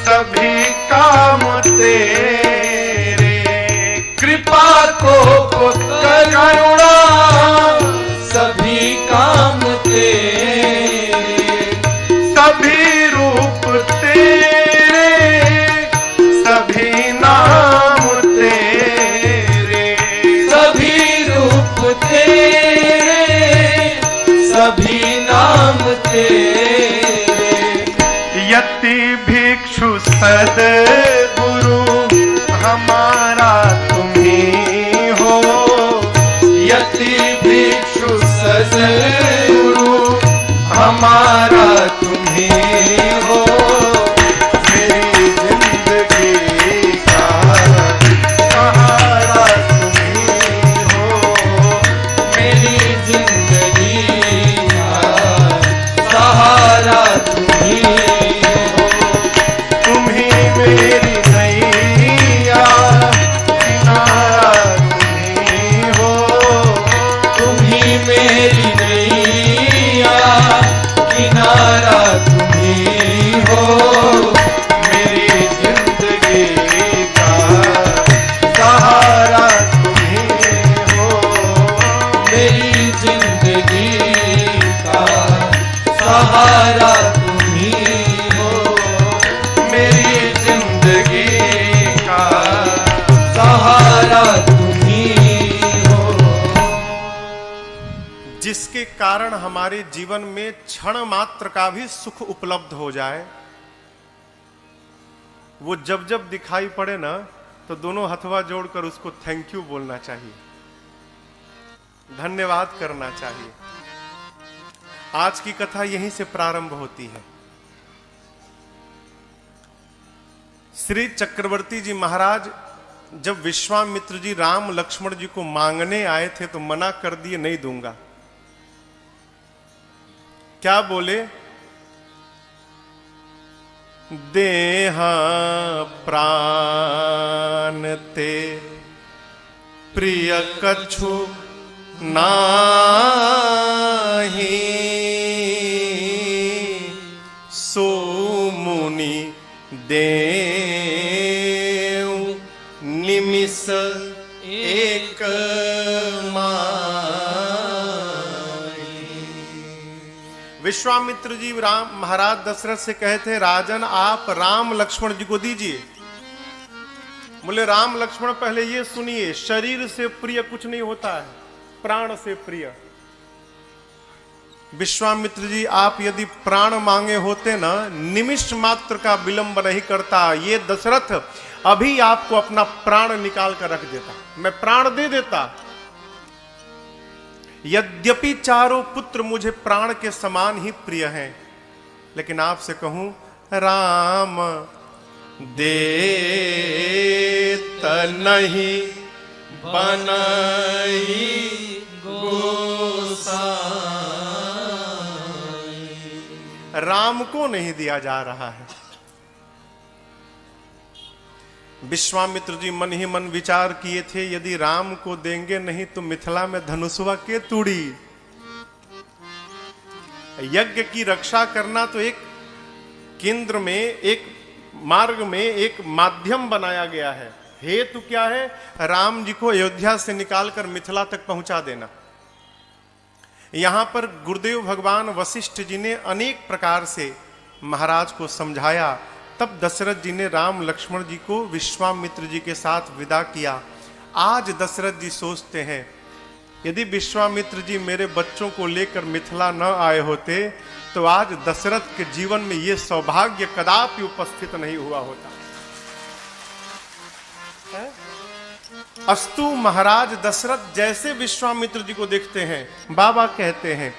सभी काम तेरे, कृपा को करुणा सभी काम तेरे, सभी रूप तेरे, सभी नाम तेरे, सभी रूप तेरे, सभी नाम तेरे, यति भिक्षु सद्गुरु हमारा तुम्ही हो, यति भिक्षु सद्गुरु हमारा तुम्ही हो, मेरी जिंदगी का सहारा तुम्ही हो, मेरी जिंदगी का सहारा तुम्ही हो, तुम्ही मेरी नैया किनारा तुम्ही हो, तुम्ही मेरी नैया किनारा तुम्ही हो, मेरी जिंदगी का सहारा तुम्ही हो, मेरी जिंदगी का सहारा तुम्ही हो, मेरी जिंदगी का सहारा तुम्ही हो। जिसके कारण हमारे जीवन में क्षण मात्र का भी सुख उपलब्ध हो जाए, वो जब जब दिखाई पड़े ना तो दोनों हथवा जोड़कर उसको थैंक यू बोलना चाहिए, धन्यवाद करना चाहिए। आज की कथा यहीं से प्रारंभ होती है। श्री चक्रवर्ती जी महाराज जब विश्वामित्र जी राम लक्ष्मण जी को मांगने आए थे तो मना कर दिए, नहीं दूंगा। क्या बोले? देहा प्राण ते प्रिय कछु नाही, सो मुनि देव निमिष एक विश्वामित्र जी राम महाराज दशरथ से कहे थे, राजन आप राम लक्ष्मण जी को दीजिए। बोले राम लक्ष्मण पहले ये सुनिए, शरीर से प्रिय कुछ नहीं होता है, प्राण से प्रिय। विश्वामित्र जी, आप यदि प्राण मांगे होते ना, निमिष मात्र का विलंब नहीं करता, ये दशरथ अभी आपको अपना प्राण निकाल कर रख देता, मैं प्राण दे देता। यद्यपि चारों पुत्र मुझे प्राण के समान ही प्रिय हैं, लेकिन आपसे कहूं, राम देत नहीं बनई गोसाई। राम को नहीं दिया जा रहा है। विश्वामित्र जी मन ही मन विचार किए थे, यदि राम को देंगे नहीं तो मिथिला में धनुषवा के तूड़ी। यज्ञ की रक्षा करना तो एक केंद्र में, एक मार्ग में, एक माध्यम बनाया गया है। हेतु क्या है? राम जी को अयोध्या से निकालकर मिथिला तक पहुंचा देना। यहां पर गुरुदेव भगवान वशिष्ठ जी ने अनेक प्रकार से महाराज को समझाया, तब दशरथ जी ने राम लक्ष्मण जी को विश्वामित्र जी के साथ विदा किया। आज दशरथ जी सोचते हैं, यदि विश्वामित्र जी मेरे बच्चों को लेकर मिथिला न आए होते तो आज दशरथ के जीवन में यह सौभाग्य कदापि उपस्थित नहीं हुआ होता। अस्तु महाराज दशरथ जैसे विश्वामित्र जी को देखते हैं, बाबा कहते हैं,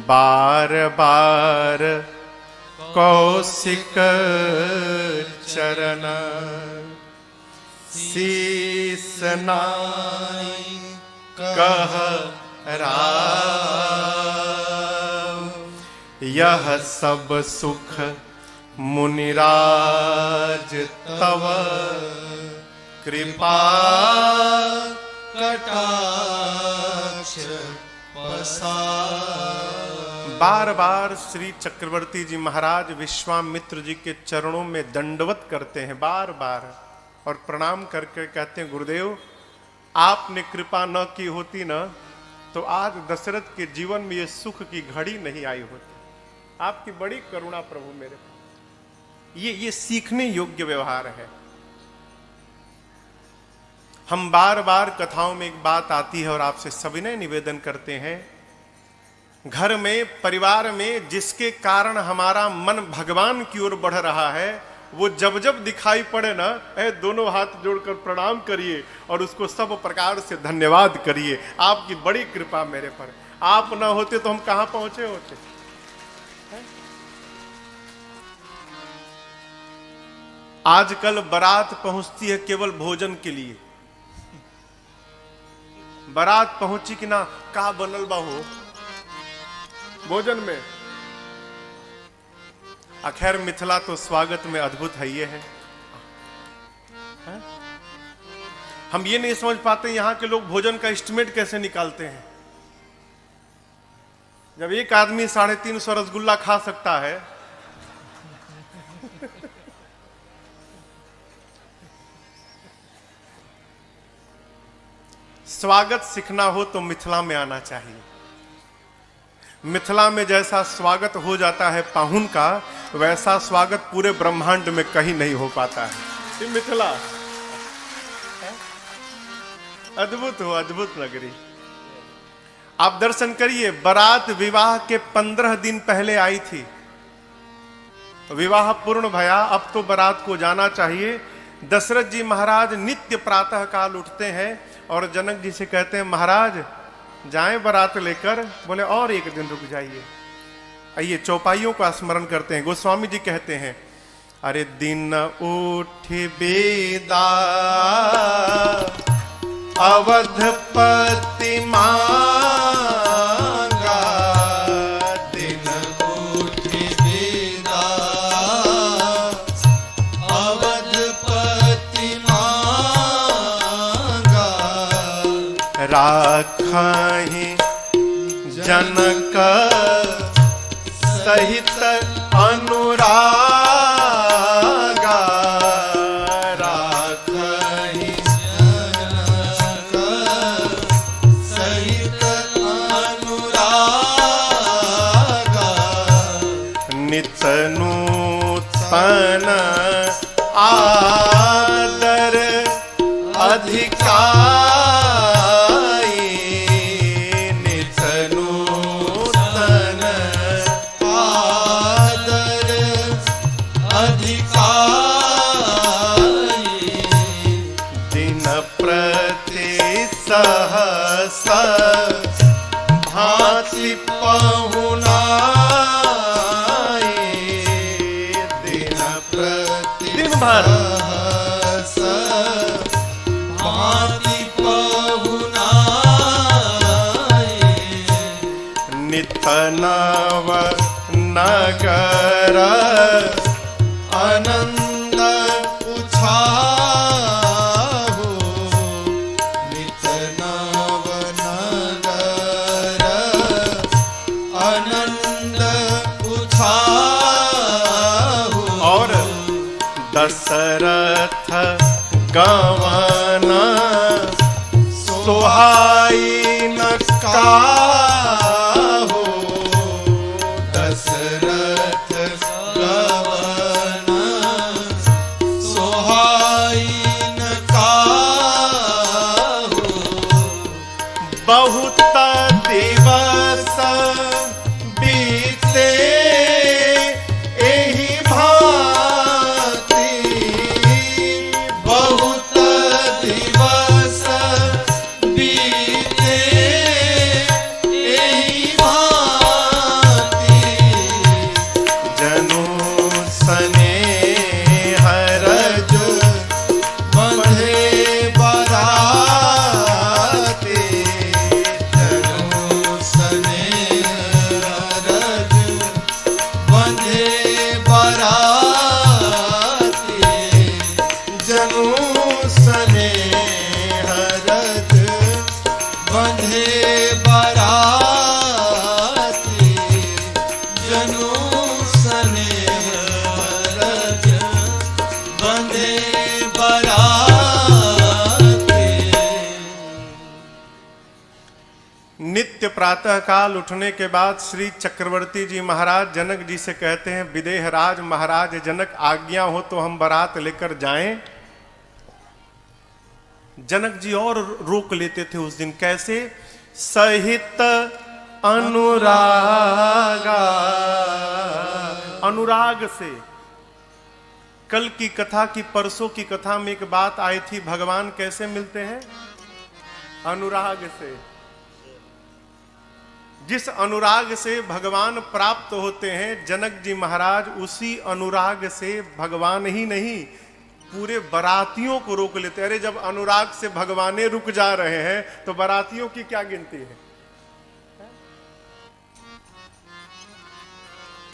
बार बार कौशिक चरण शीस नाई कह राम, यह सब सुख मुनिराज तव कृपा कटाक्ष पसार। बार बार श्री चक्रवर्ती जी महाराज विश्वामित्र जी के चरणों में दंडवत करते हैं, बार बार, और प्रणाम करके कहते हैं, गुरुदेव आपने कृपा न की होती ना तो आज दशरथ के जीवन में ये सुख की घड़ी नहीं आई होती। आपकी बड़ी करुणा प्रभु मेरे पर। ये सीखने योग्य व्यवहार है। हम बार बार कथाओं में एक बात आती है और आपसे सविनय निवेदन करते हैं, घर में, परिवार में जिसके कारण हमारा मन भगवान की ओर बढ़ रहा है, वो जब जब दिखाई पड़े ना, दोनों हाथ जोड़कर प्रणाम करिए और उसको सब प्रकार से धन्यवाद करिए। आपकी बड़ी कृपा मेरे पर। आप ना होते तो हम कहां पहुंचे होते। आजकल बारात पहुंचती है केवल भोजन के लिए। बारात पहुंची कि ना, का बनल बा हो भोजन में। अखैर मिथिला तो स्वागत में अद्भुत है, ये है। हम ये नहीं समझ पाते यहां के लोग भोजन का एस्टिमेट कैसे निकालते हैं। जब एक आदमी 350 रसगुल्ला खा सकता है, स्वागत सीखना हो तो मिथिला में आना चाहिए। मिथिला में जैसा स्वागत हो जाता है पाहुन का, वैसा स्वागत पूरे ब्रह्मांड में कहीं नहीं हो पाता है। ये मिथिला अद्भुत हो, अद्भुत नगरी। आप दर्शन करिए, बारात विवाह के 15 दिन पहले आई थी, विवाह पूर्ण भया, अब तो बारात को जाना चाहिए। दशरथ जी महाराज नित्य प्रातः काल उठते हैं और जनक जी से कहते हैं, महाराज जाएं बारात लेकर। बोले और एक दिन रुक जाइए। आइए चौपाइयों का स्मरण करते हैं। गोस्वामी जी कहते हैं, अरे दिन उठ बेदा अवधपति मांगा, दिन उठ बेदा अवधपति मांगा, राखहि जनक सहित अनुरागा, राखहि जनक सहित अनुरागा, नित नूतन आदर अधिकार, नित नव नगर आनंद उछाहु नित नव नगर आनंद उछाहु और दशरथ गवन सोहाई न काहू दशरथ गवन सोहाई न काहू बहुत दिवस बीते एहि भांति बहुत दिवस बीते एहि भांति जनु स्नेह रज बंधे बराते जनु स्नेह रज बंधे बराते जनु स्नेह रज बंधे बराते जनु स्नेह रज बंधे बराते नित्य प्रातः काल उठने के बाद श्री चक्रवर्ती जी महाराज जनक जी से कहते हैं, विदेह राज महाराज जनक आज्ञा हो तो हम बारात लेकर जाएं। जनक जी और रोक लेते थे उस दिन, कैसे? सहित अनुरागा, अनुराग से। कल की कथा की, परसों की कथा में एक बात आई थी, भगवान कैसे मिलते हैं? अनुराग से। जिस अनुराग से भगवान प्राप्त होते हैं, जनक जी महाराज उसी अनुराग से भगवान ही नहीं पूरे बरातियों को रोक लेते। अरे जब अनुराग से भगवाने रुक जा रहे हैं तो बरातियों की क्या गिनती है?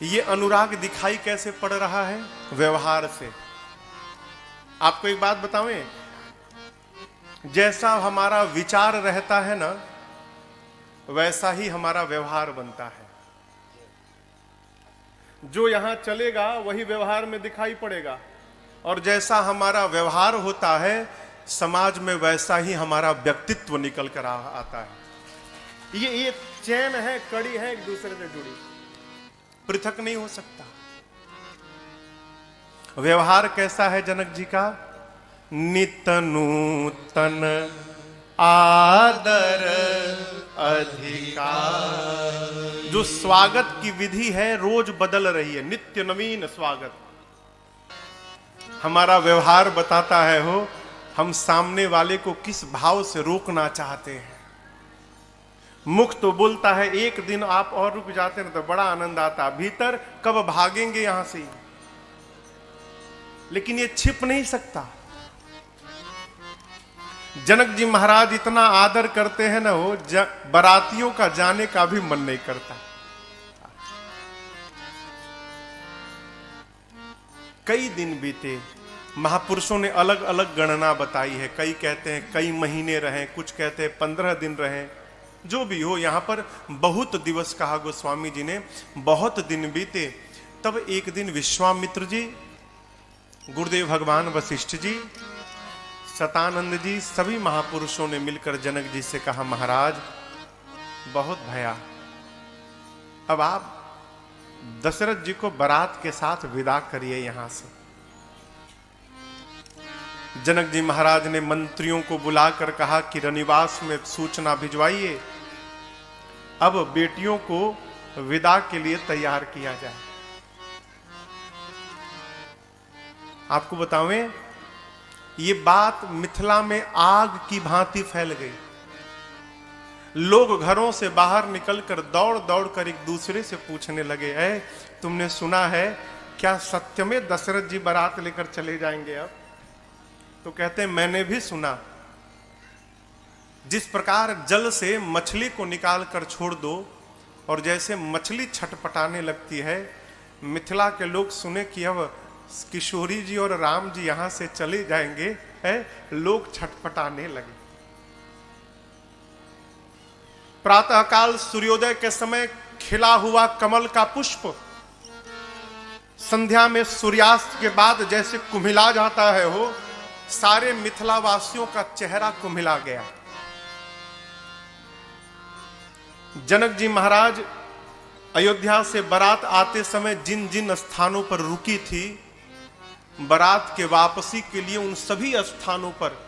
ये अनुराग दिखाई कैसे पड़ रहा है? व्यवहार से। आपको एक बात बतावें, जैसा हमारा विचार रहता है ना, वैसा ही हमारा व्यवहार बनता है। जो यहां चलेगा वही व्यवहार में दिखाई पड़ेगा, और जैसा हमारा व्यवहार होता है समाज में, वैसा ही हमारा व्यक्तित्व निकल कर आता है। ये चैन है, कड़ी है, एक दूसरे से जुड़ी, पृथक नहीं हो सकता। व्यवहार कैसा है जनक जी का? नित नूतन आदर अधिकार। जो स्वागत की विधि है रोज बदल रही है, नित्य नवीन स्वागत। हमारा व्यवहार बताता है हो हम सामने वाले को किस भाव से रोकना चाहते हैं। मुख तो बोलता है, एक दिन आप और रुक जाते हैं तो बड़ा आनंद आता, भीतर कब भागेंगे यहां से, लेकिन ये छिप नहीं सकता। जनक जी महाराज इतना आदर करते हैं ना, वो बरातियों का जाने का भी मन नहीं करता। कई दिन बीते, महापुरुषों ने अलग अलग गणना बताई है। कई कहते हैं कई महीने रहे, कुछ कहते हैं 15 दिन रहे। जो भी हो, यहां पर बहुत दिवस कहा गोस्वामी जी ने, बहुत दिन बीते। तब एक दिन विश्वामित्र जी, गुरुदेव भगवान वशिष्ठ जी, शतानंद जी, सभी महापुरुषों ने मिलकर जनक जी से कहा, महाराज बहुत भया, अब आप दशरथ जी को बारात के साथ विदा करिए यहां से। जनक जी महाराज ने मंत्रियों को बुलाकर कहा कि रनिवास में सूचना भिजवाइए, अब बेटियों को विदा के लिए तैयार किया जाए। आपको बतावें, ये बात मिथिला में आग की भांति फैल गई। लोग घरों से बाहर निकलकर दौड़ दौड़ कर एक दूसरे से पूछने लगे, ऐ तुमने सुना है क्या सत्य में दशरथ जी बारात लेकर चले जाएंगे अब? तो कहते हैं मैंने भी सुना। जिस प्रकार जल से मछली को निकाल कर छोड़ दो और जैसे मछली छटपटाने लगती है, मिथिला के लोग सुने कि अब किशोरी जी और राम जी यहां से चले जाएंगे, है, लोग छटपटाने लगे। प्रातःकाल सूर्योदय के समय खिला हुआ कमल का पुष्प संध्या में सूर्यास्त के बाद जैसे कुम्हिला जाता है, हो सारे मिथिला वासियों का चेहरा कुम्हिला गया। जनक जी महाराज अयोध्या से बारात आते समय जिन जिन स्थानों पर रुकी थी, बारात के वापसी के लिए उन सभी स्थानों पर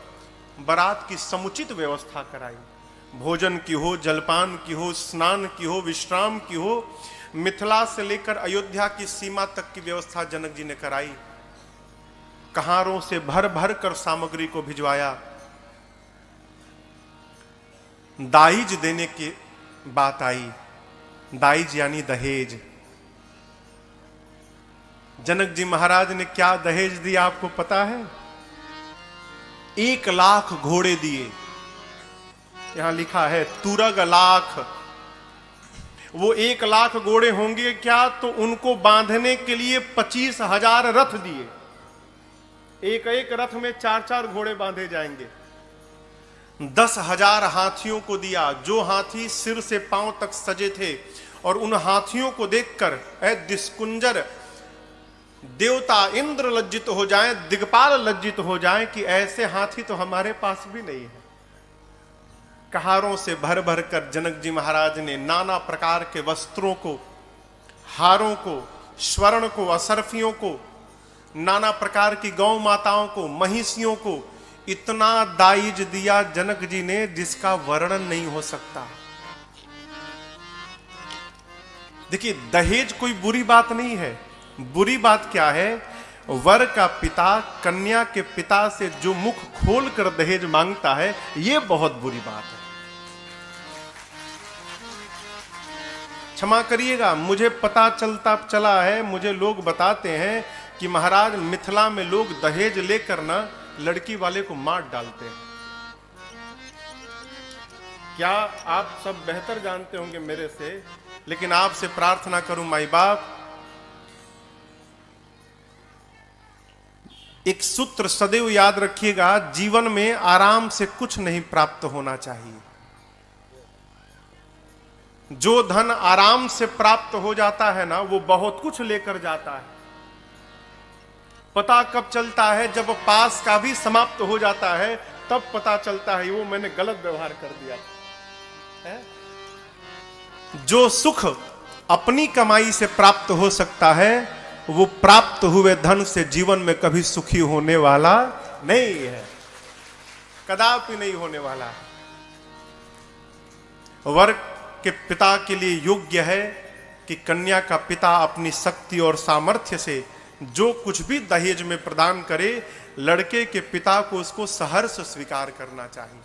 बारात की समुचित व्यवस्था कराई। भोजन की हो, जलपान की हो, स्नान की हो, विश्राम की हो, मिथिला से लेकर अयोध्या की सीमा तक की व्यवस्था जनक जी ने कराई। कहारों से भर भर कर सामग्री को भिजवाया। दाइज देने की बात आई। दाइज यानी दहेज। जनक जी महाराज ने क्या दहेज दिया आपको पता है? 1 लाख घोड़े दिए। यहां लिखा है तुरग लाख। वो 1 लाख घोड़े होंगे क्या, तो उनको बांधने के लिए 25,000 रथ दिए। एक एक रथ में 4-4 घोड़े बांधे जाएंगे। 10,000 हाथियों को दिया, जो हाथी सिर से पांव तक सजे थे। और उन हाथियों को देखकर दिस्कुंजर देवता इंद्र लज्जित हो जाएं, दिग्पाल लज्जित हो जाएं कि ऐसे हाथी तो हमारे पास भी नहीं है। कहारों से भर भर कर जनक जी महाराज ने नाना प्रकार के वस्त्रों को, हारों को, स्वर्ण को, असरफियों को, नाना प्रकार की गौ माताओं को, महिषियों को इतना दाइज दिया जनक जी ने जिसका वर्णन नहीं हो सकता। देखिए, दहेज कोई बुरी बात नहीं है। बुरी बात क्या है? वर का पिता कन्या के पिता से जो मुख खोल कर दहेज मांगता है, यह बहुत बुरी बात है। क्षमा करिएगा, मुझे पता चला है, मुझे लोग बताते हैं कि महाराज मिथिला में लोग दहेज लेकर ना लड़की वाले को मार डालते हैं। क्या आप सब बेहतर जानते होंगे मेरे से, लेकिन आपसे प्रार्थना करूं माई बाप, एक सूत्र सदैव याद रखिएगा, जीवन में आराम से कुछ नहीं प्राप्त होना चाहिए। जो धन आराम से प्राप्त हो जाता है ना, वो बहुत कुछ लेकर जाता है। पता कब चलता है? जब पास का भी समाप्त हो जाता है, तब पता चलता है वो मैंने गलत व्यवहार कर दिया है। जो सुख अपनी कमाई से प्राप्त हो सकता है, वो प्राप्त हुए धन से जीवन में कभी सुखी होने वाला नहीं है, कदापि नहीं होने वाला है। वर के पिता के लिए योग्य है कि कन्या का पिता अपनी शक्ति और सामर्थ्य से जो कुछ भी दहेज में प्रदान करे, लड़के के पिता को उसको सहर्ष स्वीकार करना चाहिए।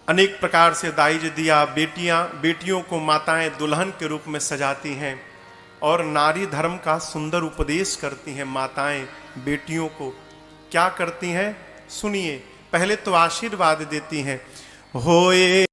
अनेक प्रकार से दाइज दिया। बेटियों को माताएं दुल्हन के रूप में सजाती हैं और नारी धर्म का सुंदर उपदेश करती हैं। माताएं बेटियों को क्या करती हैं सुनिए। पहले तो आशीर्वाद देती हैं, होए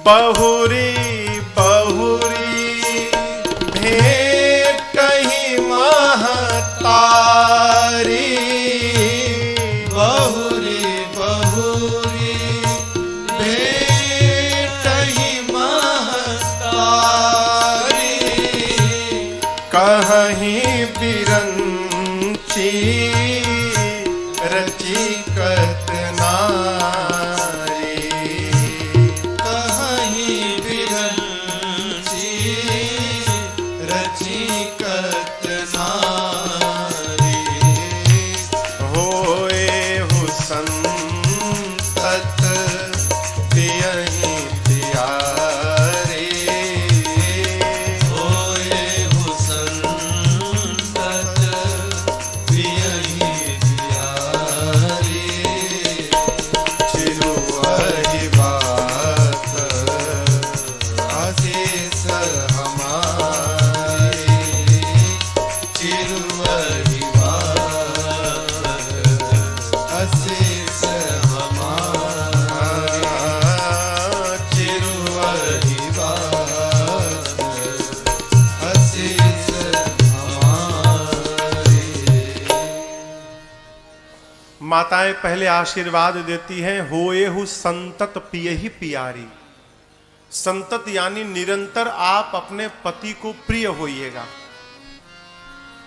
बहुरी बहुरी भेटहि महतारी, बहुरी बहुरी भेटहि महतारी, कहीं बिरंची रचिकत नारी, कहीं बिरंची रचिकत नारी, होए हु संतत पियहि प्यारे, होए हु संतत पियहि प्यारे, चिरुअहि बात आशीष हमारे, चिरुअहि बात आशीष हमारे, चिरुअहि बात आशीष हमारे। माताएं पहले आशीर्वाद देती हैं, होए हु संतत पियहि प्यारी। संतत यानी निरंतर आप अपने पति को प्रिय होइएगा।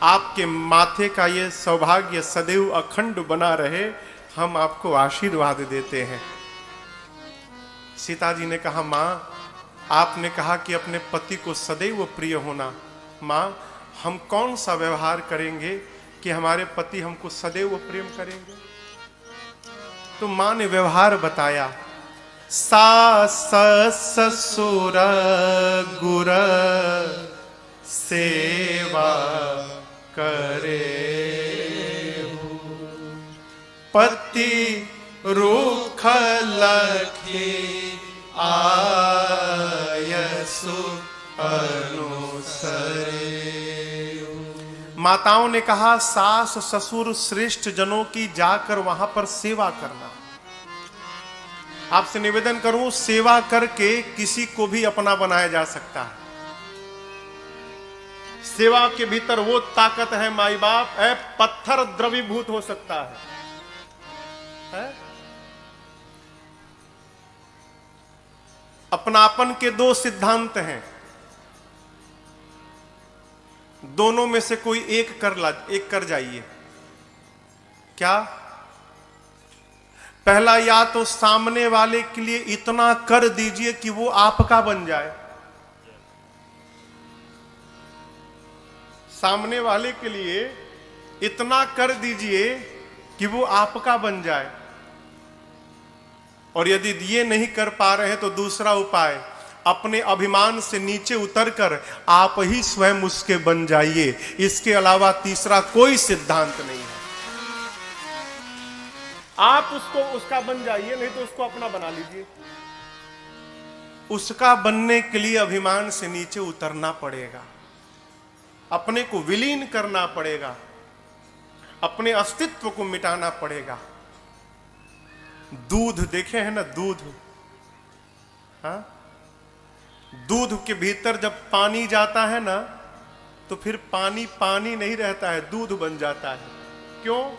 आपके माथे का ये सौभाग्य सदैव अखंड बना रहे, हम आपको आशीर्वाद देते हैं। सीता जी ने कहा, माँ आपने कहा कि अपने पति को सदैव प्रिय होना, माँ हम कौन सा व्यवहार करेंगे कि हमारे पति हमको सदैव प्रेम करेंगे? तो माँ ने व्यवहार बताया, सास ससुर गुर सेवा करे, पति रूख लखी आयसु अनुसरे। माताओं ने कहा, सास ससुर श्रेष्ठ जनों की जाकर वहां पर सेवा करना। आपसे निवेदन करूं, सेवा करके किसी को भी अपना बनाया जा सकता है। सेवा के भीतर वो ताकत है माई बाप, पत्थर द्रवीभूत हो सकता है? अपनापन के दो सिद्धांत हैं, दोनों में से कोई एक कर जाइए। क्या? पहला, या तो सामने वाले के लिए इतना कर दीजिए कि वो आपका बन जाए। सामने वाले के लिए इतना कर दीजिए कि वो आपका बन जाए। और यदि ये नहीं कर पा रहे तो दूसरा उपाय, अपने अभिमान से नीचे उतरकर आप ही स्वयं उसके बन जाइए। इसके अलावा तीसरा कोई सिद्धांत नहीं है। आप उसका बन जाइए, नहीं तो उसको अपना बना लीजिए। उसका बनने के लिए अभिमान से नीचे उतरना पड़ेगा, अपने को विलीन करना पड़ेगा, अपने अस्तित्व को मिटाना पड़ेगा। दूध देखे हैं ना, दूध, हाँ, दूध के भीतर जब पानी जाता है ना, तो फिर पानी पानी नहीं रहता है, दूध बन जाता है। क्यों?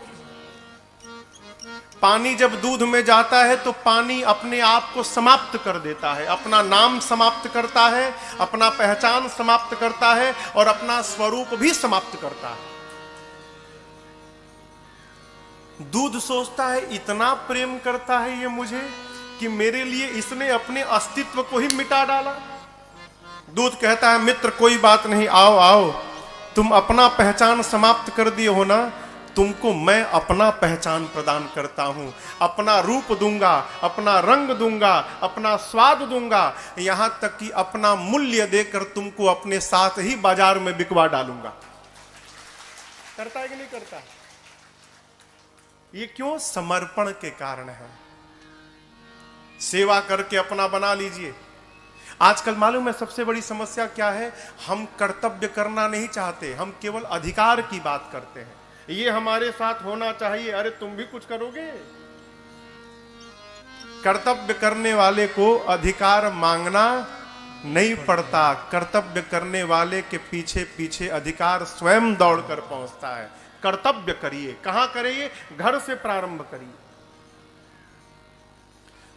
पानी जब दूध में जाता है तो पानी अपने आप को समाप्त कर देता है, अपना नाम समाप्त करता है, अपना पहचान समाप्त करता है और अपना स्वरूप भी समाप्त करता है। दूध सोचता है इतना प्रेम करता है ये मुझे कि मेरे लिए इसने अपने अस्तित्व को ही मिटा डाला। दूध कहता है, मित्र कोई बात नहीं, आओ आओ, तुम अपना पहचान समाप्त कर दिए हो ना, तुमको मैं अपना पहचान प्रदान करता हूं, अपना रूप दूंगा, अपना रंग दूंगा, अपना स्वाद दूंगा, यहां तक कि अपना मूल्य देकर तुमको अपने साथ ही बाजार में बिकवा डालूंगा। करता है कि नहीं करता? ये क्यों? समर्पण के कारण है। सेवा करके अपना बना लीजिए। आजकल मालूम है सबसे बड़ी समस्या क्या है? हम कर्तव्य करना नहीं चाहते, हम केवल अधिकार की बात करते हैं। ये हमारे साथ होना चाहिए। अरे तुम भी कुछ करोगे? कर्तव्य करने वाले को अधिकार मांगना नहीं पड़ता, कर्तव्य करने वाले के पीछे पीछे अधिकार स्वयं दौड़कर पहुंचता है। कर्तव्य करिए, कहां करिए? घर से प्रारंभ करिए।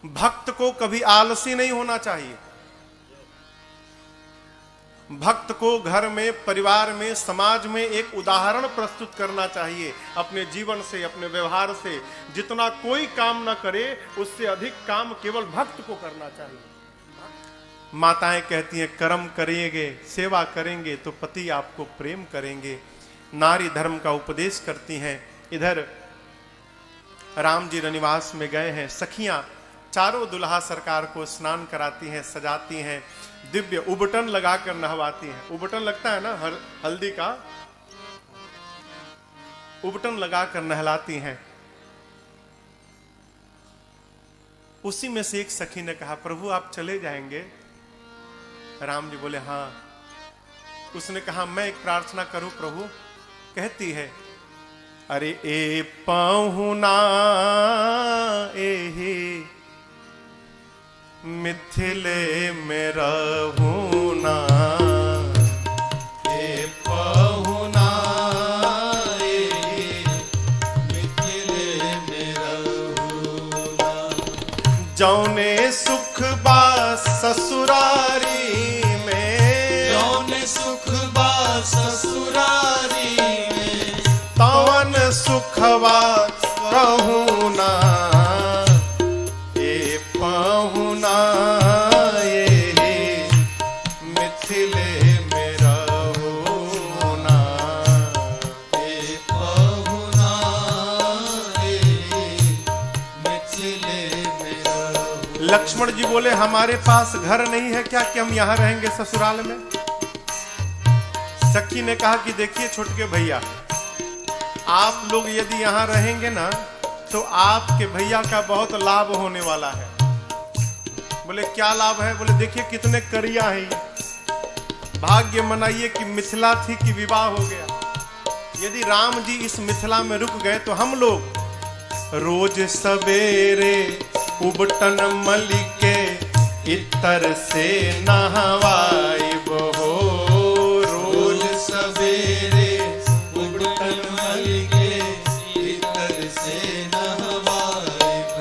भक्त को कभी आलसी नहीं होना चाहिए। भक्त को घर में, परिवार में, समाज में एक उदाहरण प्रस्तुत करना चाहिए। अपने जीवन से, अपने व्यवहार से जितना कोई काम ना करे, उससे अधिक काम केवल भक्त को करना चाहिए। माताएं कहती हैं कर्म करेंगे, सेवा करेंगे तो पति आपको प्रेम करेंगे। नारी धर्म का उपदेश करती हैं। इधर राम जी रनिवास में गए हैं, सखियां चारों दुल्हा सरकार को स्नान कराती हैं, सजाती हैं, दिव्य उबटन लगाकर नहवाती हैं। उबटन लगता है ना हल्दी का, उबटन लगाकर नहलाती हैं। उसी में से एक सखी ने कहा, प्रभु आप चले जाएंगे? राम जी बोले हाँ। उसने कहा मैं एक प्रार्थना करूं प्रभु? कहती है, अरे ए पाहुना ए मिथिले में रहूना, ए पाहुना ए मिथिले में रहूना, जौने सुख बा ससुरारी में, जौने सुख बा ससुरारी में, तवन सुखवा रहूना, ए पाहुना ए मिथिले में रहूना, ए पाहुना ए मिथिले में रहूना। लक्ष्मण जी बोले हमारे पास घर नहीं है क्या कि हम यहाँ रहेंगे ससुराल में? सखी ने कहा कि देखिए छोटके भैया, आप लोग यदि यहाँ रहेंगे ना तो आपके भैया का बहुत लाभ होने वाला है। बोले क्या लाभ है? बोले देखिए कितने करिया है ये, भाग्य मनाइए कि मिथिला थी कि विवाह हो गया। यदि राम जी इस मिथिला में रुक गए तो हम लोग रोज सवेरे उबटन मलिके इतर से नहवाइब हो, रोज सवेरे उबटन मलिके इतर से नहवाइब,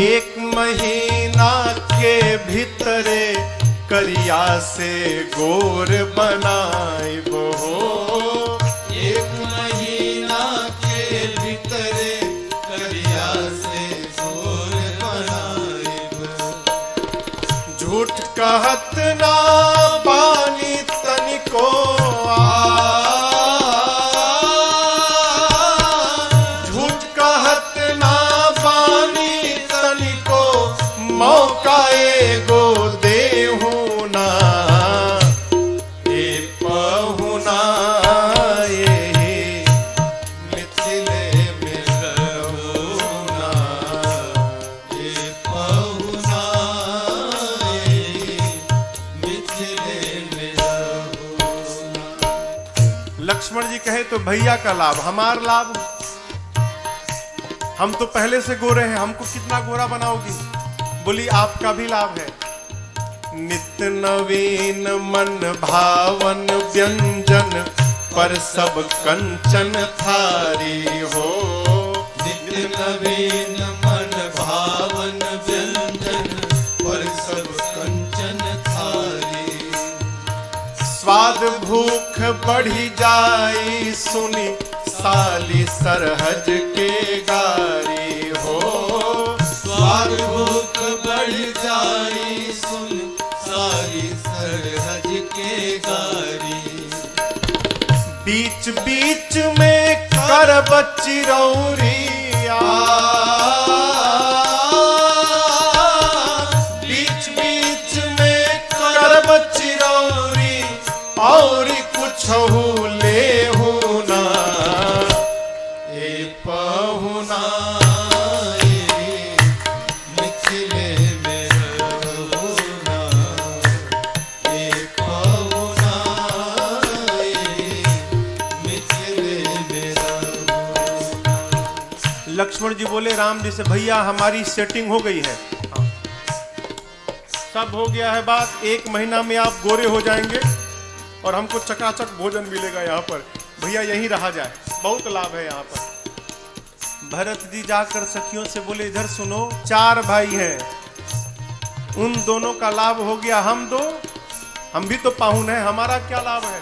एक महीना के भीतरे करिया से गोर बनाइब हो, एक महीना के भीतरे करिया से गोर बनाइब, झूठ कहत ना बानी तनिको झूठ कहत ना बानी तनिको, मौका एगो देहू ना, ए पहुना ए मिथिले में रहूना, ए पहुना ए मिथिले में रहूना। लक्ष्मण जी कहे तो भैया का लाभ, हमार लाभ, हम तो पहले से गोरे हैं, हमको कितना गोरा बनाओगी? बोली आपका भी लाभ है। नित्य नवीन मन भावन व्यंजन पर सब कंचन थारी हो, नित्य नवीन मन भावन व्यंजन पर सब कंचन थारी, स्वाद भूख बढ़ी जाई सुनी साली सरहज के गारी हो, स्वाद भूख बढ़ जाई सुन सारी सरहज के गारी, बीच बीच में करब चिरौरिया, बीच बीच में करब चिरौरी, और कुछ ले होना, ए पहुना ए मिथिले में रहूना, ए पहुना ए मिथिले में रहूना। लक्ष्मण जी बोले राम जी से, भैया हमारी सेटिंग हो गई है, हाँ। सब हो गया है बात, 1 महीना में आप गोरे हो जाएंगे और हमको चकाचक भोजन मिलेगा यहाँ पर, भैया यहीं रहा जाए, बहुत लाभ है यहाँ पर। भरत जी जाकर सखियों से बोले, इधर सुनो, 4 भाई हैं, उन दोनों का लाभ हो गया, हम दो, हम भी तो पाहुन हैं, हमारा क्या लाभ है?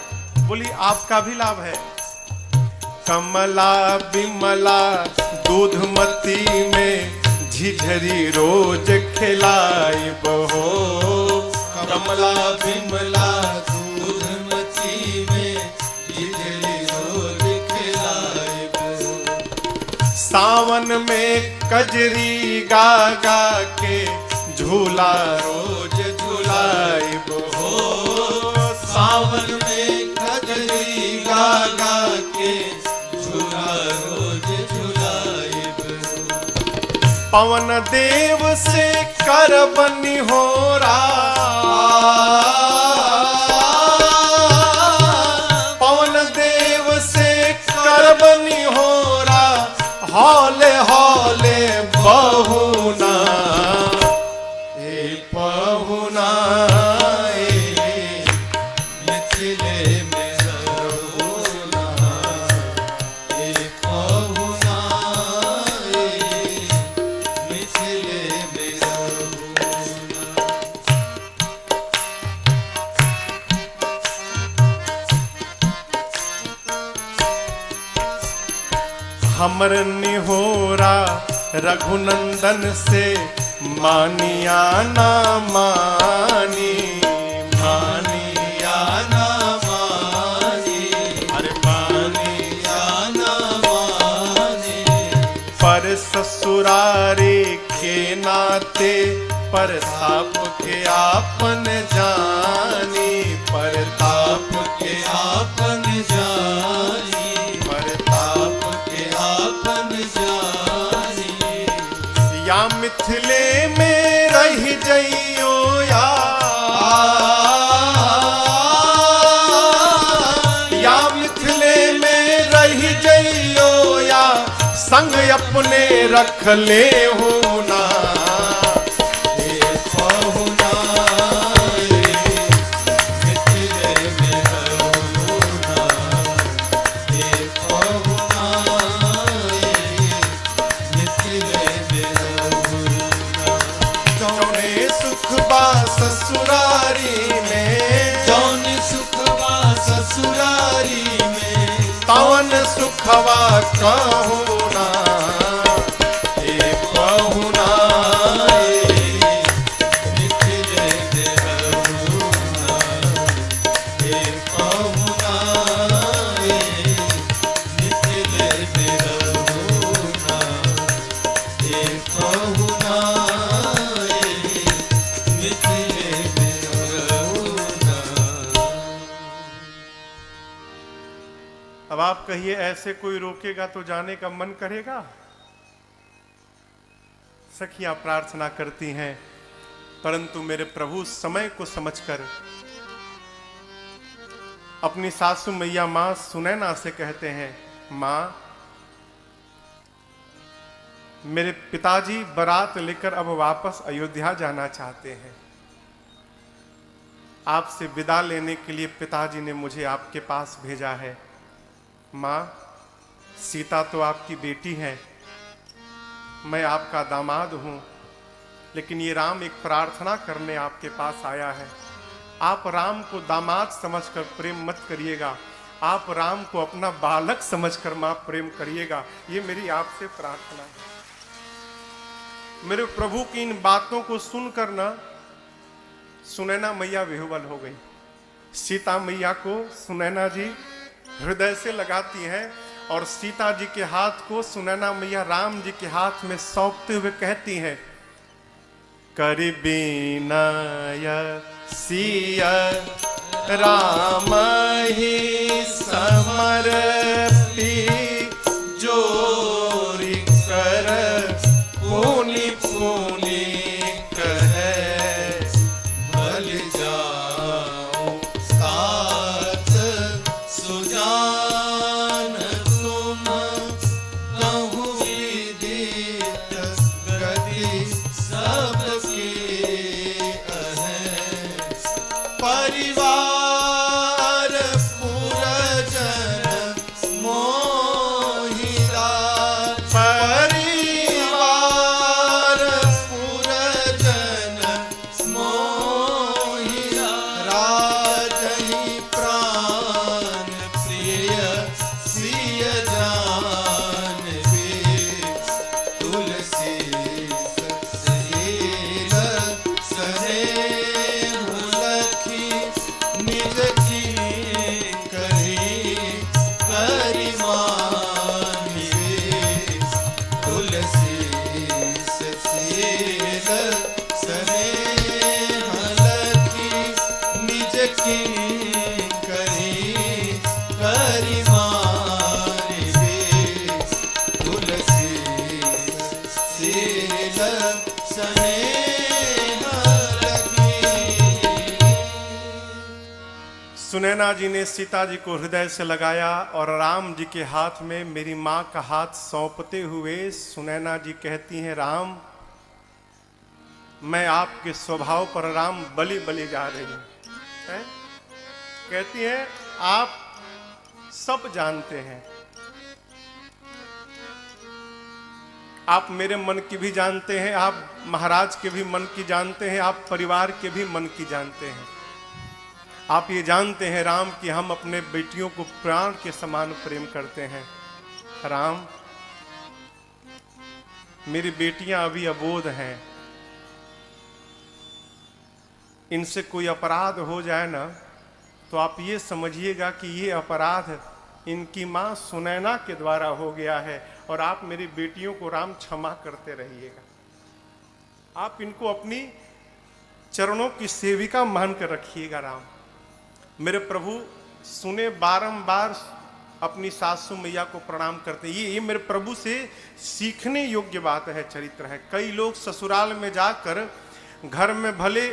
बोली आपका भी लाभ है। कमला बिमला दूधमती में झिझरी रोज खिलाई बहो। कमला बिमला दूधमती में झिझरी रोज खिलाई बहो। सावन में कजरी गा गा के झूला रोज झुलाई बहो। सावन में कजरी गा गा के झूला रोज झुलाई बहो। पवन देव से कर बनी हो पवन देव से कर बनी हो हौले हौले बहुना पहुना मिथिले में रहुना पहुना मिथिले में रहुना। हमर निहोरा रघुनंदन से मानिया ना मानी, मानिया ना मानी, अरे मानी मानिया ना मानी। पर ससुरारी के नाते परताप के आपन जानी, परताप के आपन जानी, परताप के आपन जानी। या मिथिले में रही जइयो या मिथिले में रही जइयो या संग अपने रख ले हो ना। पहुना मिथिले में रहुना पहुना मिथिले में रहुना। जौने सुख बा ससुरारी में, जौन सुखवा ससुरारी में, तवन सुखवा कहू ना। पहुना मिथिले में रहुना पहुना मिथिले में रहुना पहुना मिथिले में रहुना। अब आप कहिए, ऐसे कोई रोकेगा तो जाने का मन करेगा? सखियां प्रार्थना करती हैं, परंतु मेरे प्रभु समय को समझकर अपनी सासू मैया मां सुनैना से कहते हैं, मां मेरे पिताजी बारात लेकर अब वापस अयोध्या जाना चाहते हैं, आपसे विदा लेने के लिए पिताजी ने मुझे आपके पास भेजा है। मां, सीता तो आपकी बेटी है, मैं आपका दामाद हूं, लेकिन ये राम एक प्रार्थना करने आपके पास आया है। आप राम को दामाद समझकर प्रेम मत करिएगा, आप राम को अपना बालक समझकर मां प्रेम करिएगा, ये मेरी आपसे प्रार्थना है। मेरे प्रभु की इन बातों को सुनकर ना सुनैना मैया विह्वल हो गई। सीता मैया को सुनैना जी हृदय से लगाती हैं और सीता जी के हाथ को सुनैना मैया राम जी के हाथ में सौंपते हुए कहती हैं, कर बीनाय सिया राम ही समर्पी, जोरी कर पुनि पुनि कहे, बल जाऊं साथ सुजान तुम कहूँ विधि सबकी अहस परिवार पुरजन मोहिरा परिवार पुरजन मोहिरा राजहि प्राण प्रिय सिय जानवे तुलसी सहेल सनेह लखी निज की करी करिमानिवे तुलसी सहेल सनेह लखी निज की करी करिमानिवे तुलसी सहेल सनेह लखी। सुनैना जी ने सीता जी को हृदय से लगाया और राम जी के हाथ में मेरी माँ का हाथ सौंपते हुए सुनैना जी कहती हैं, राम मैं आपके स्वभाव पर राम बलि बलि जा रही हूं। हैं? कहती हैं आप सब जानते हैं, आप मेरे मन की भी जानते हैं, आप महाराज के भी मन की जानते हैं, आप परिवार के भी मन की जानते हैं। आप ये जानते हैं राम कि हम अपने बेटियों को प्राण के समान प्रेम करते हैं। राम मेरी बेटियां अभी अबोध हैं, इनसे कोई अपराध हो जाए ना तो आप ये समझिएगा कि ये अपराध इनकी मां सुनैना के द्वारा हो गया है और आप मेरी बेटियों को राम क्षमा करते रहिएगा। आप इनको अपनी चरणों की सेविका मानकर रखिएगा। राम मेरे प्रभु सुने बारंबार अपनी सासू मैया को प्रणाम करते। ये मेरे प्रभु से सीखने योग्य बात है, चरित्र है। कई लोग ससुराल में जाकर घर में भले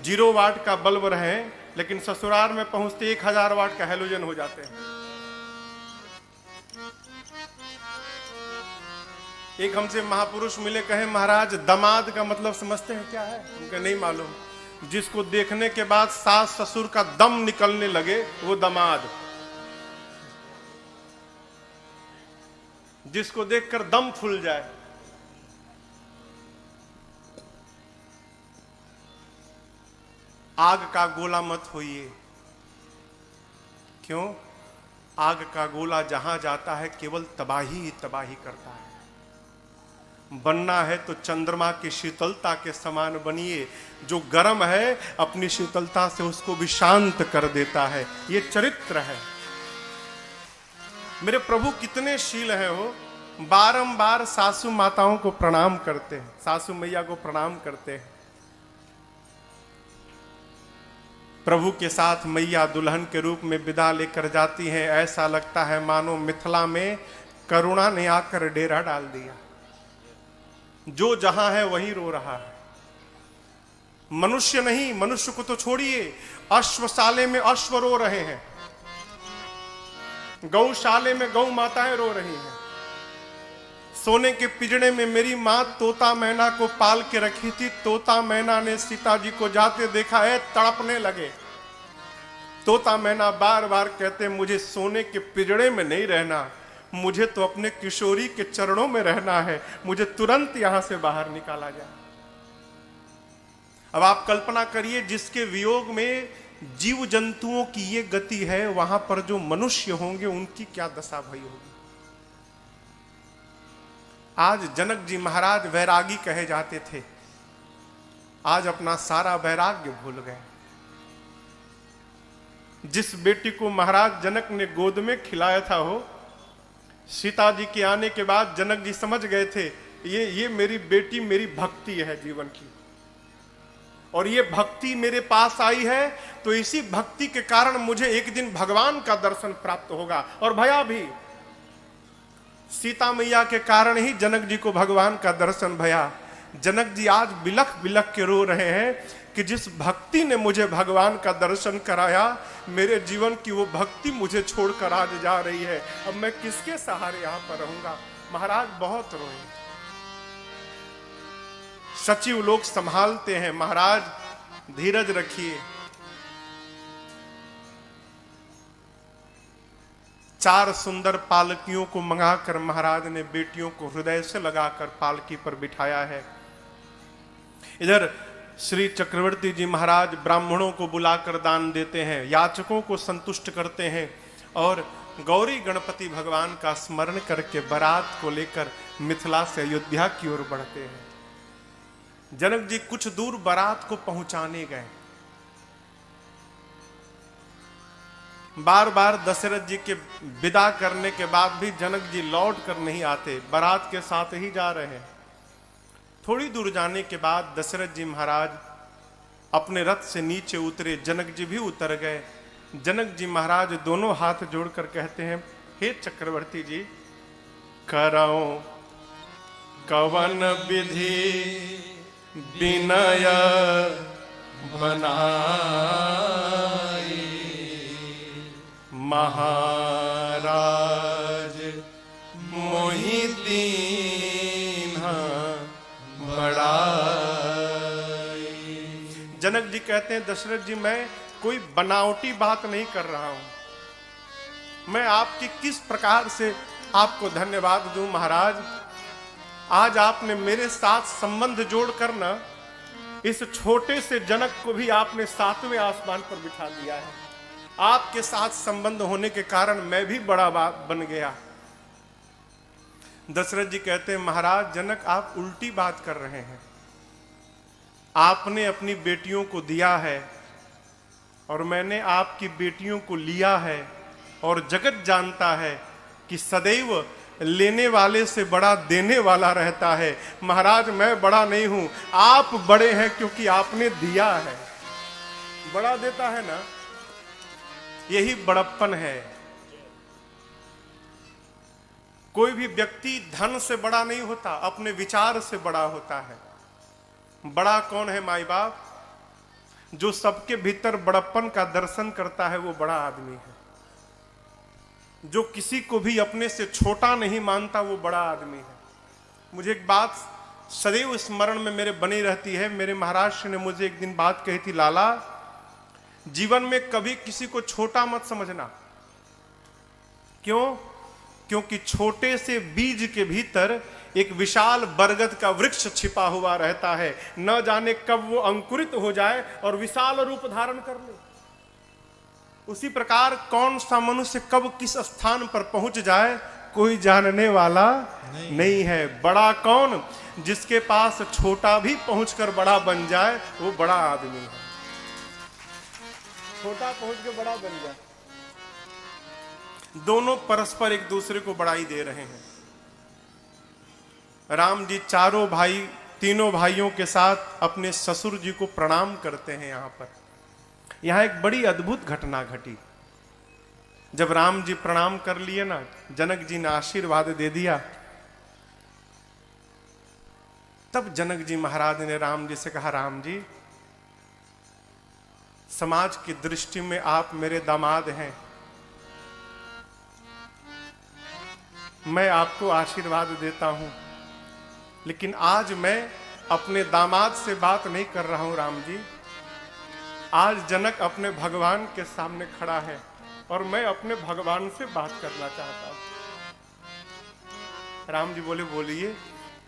0 वाट का बल्ब रहे लेकिन ससुराल में पहुंचते 1000 वाट का हैलोजन हो जाते हैं। एक हमसे महापुरुष मिले, कहे महाराज दमाद का मतलब समझते हैं क्या है? उनका नहीं मालूम। जिसको देखने के बाद सास ससुर का दम निकलने लगे वो दमाद, जिसको देखकर दम फूल जाए। आग का गोला मत होइए। क्यों? आग का गोला जहां जाता है केवल तबाही ही तबाही करता है। बनना है तो चंद्रमा की शीतलता के समान बनिए। जो गर्म है अपनी शीतलता से उसको भी शांत कर देता है। ये चरित्र है। मेरे प्रभु कितने शील हैं, वो बारंबार सासू माताओं को प्रणाम करते हैं, सासू मैया को प्रणाम करते हैं। प्रभु के साथ मैया दुल्हन के रूप में विदा लेकर जाती हैं। ऐसा लगता है मानो मिथिला में करुणा ने आकर डेरा डाल दिया। जो जहां है वहीं रो रहा है। मनुष्य नहीं, मनुष्य को तो छोड़िए, अश्वशाले में अश्व रो रहे हैं, गौशाले में गौ माताएं रो रही हैं। सोने के पिंजड़े में मेरी मां तोता मैना को पाल के रखी थी। तोता मैना ने सीता जी को जाते देखा है, तड़पने लगे। तोता मैना बार बार कहते मुझे सोने के पिंजड़े में नहीं रहना, मुझे तो अपने किशोरी के चरणों में रहना है, मुझे तुरंत यहां से बाहर निकाला जाए। अब आप कल्पना करिए, जिसके वियोग में जीव जंतुओं की ये गति है, वहां पर जो मनुष्य होंगे उनकी क्या दशा भई होगी। आज जनक जी महाराज वैरागी कहे जाते थे, आज अपना सारा वैराग्य भूल गए। जिस बेटी को महाराज जनक ने गोद में खिलाया था, हो सीता जी के आने के बाद जनक जी समझ गए थे ये मेरी बेटी मेरी भक्ति है जीवन की, और ये भक्ति मेरे पास आई है तो इसी भक्ति के कारण मुझे एक दिन भगवान का दर्शन प्राप्त होगा। और भया भी, सीता मैया के कारण ही जनक जी को भगवान का दर्शन भया। जनक जी आज बिलख बिलख के रो रहे हैं कि जिस भक्ति ने मुझे भगवान का दर्शन कराया, मेरे जीवन की वो भक्ति मुझे छोड़कर आज जा रही है। अब मैं किसके सहारे यहां पर रहूंगा। महाराज बहुत रोए। सचिव लोग संभालते हैं। महाराज धीरज रखिए। 4 सुंदर पालकियों को मंगाकर महाराज ने बेटियों को हृदय से लगाकर पालकी पर बिठाया है। इधर श्री चक्रवर्ती जी महाराज ब्राह्मणों को बुलाकर दान देते हैं, याचकों को संतुष्ट करते हैं और गौरी गणपति भगवान का स्मरण करके बारात को लेकर मिथिला से अयोध्या की ओर बढ़ते हैं। जनक जी कुछ दूर बारात को पहुंचाने गए। बार बार दशरथ जी के विदा करने के बाद भी जनक जी लौट कर नहीं आते, बारात के साथ ही जा रहे हैं। थोड़ी दूर जाने के बाद दशरथ जी महाराज अपने रथ से नीचे उतरे, जनक जी भी उतर गए। जनक जी महाराज दोनों हाथ जोड़कर कहते हैं, हे चक्रवर्ती जी, करौ कवन विधि विनय बनाई, महाराज मोहि दीन्हा बड़ाई। जनक जी कहते हैं, दशरथ जी मैं कोई बनावटी बात नहीं कर रहा हूं, मैं आपकी किस प्रकार से आपको धन्यवाद दूं महाराज। आज आपने मेरे साथ संबंध जोड़कर ना इस छोटे से जनक को भी आपने 7वें आसमान पर बिठा दिया है। आपके साथ संबंध होने के कारण मैं भी बड़ा बन गया। दशरथ जी कहते हैं, महाराज जनक आप उल्टी बात कर रहे हैं। आपने अपनी बेटियों को दिया है और मैंने आपकी बेटियों को लिया है, और जगत जानता है कि सदैव लेने वाले से बड़ा देने वाला रहता है। महाराज मैं बड़ा नहीं हूं, आप बड़े हैं क्योंकि आपने दिया है। बड़ा देता है ना, यही बड़प्पन है। कोई भी व्यक्ति धन से बड़ा नहीं होता, अपने विचार से बड़ा होता है। बड़ा कौन है माई बाप? जो सबके भीतर बड़प्पन का दर्शन करता है वो बड़ा आदमी है। जो किसी को भी अपने से छोटा नहीं मानता वो बड़ा आदमी है। मुझे एक बात सदैव स्मरण में मेरे बनी रहती है। मेरे महाराज ने मुझे एक दिन बात कही थी, लाला जीवन में कभी किसी को छोटा मत समझना। क्यों? क्योंकि छोटे से बीज के भीतर एक विशाल बरगद का वृक्ष छिपा हुआ रहता है। न जाने कब वो अंकुरित हो जाए और विशाल रूप धारण कर ले। उसी प्रकार कौन सा मनुष्य कब किस स्थान पर पहुंच जाए कोई जानने वाला नहीं है। बड़ा कौन? जिसके पास छोटा भी पहुंचकर बड़ा बन जाए वो बड़ा आदमी है। छोटा पहुंच के बड़ा बन जाए। दोनों परस्पर एक दूसरे को बड़ाई दे रहे हैं। राम जी तीनों भाइयों के साथ अपने ससुर जी को प्रणाम करते हैं। यहां एक बड़ी अद्भुत घटना घटी। जब राम जी प्रणाम कर लिए ना, जनक जी ने आशीर्वाद दे दिया, तब जनक जी महाराज ने राम जी से कहा, राम जी समाज की दृष्टि में आप मेरे दामाद हैं, मैं आपको आशीर्वाद देता हूं, लेकिन आज मैं अपने दामाद से बात नहीं कर रहा हूं राम जी। आज जनक अपने भगवान के सामने खड़ा है और मैं अपने भगवान से बात करना चाहता हूं। राम जी बोले, बोलिए।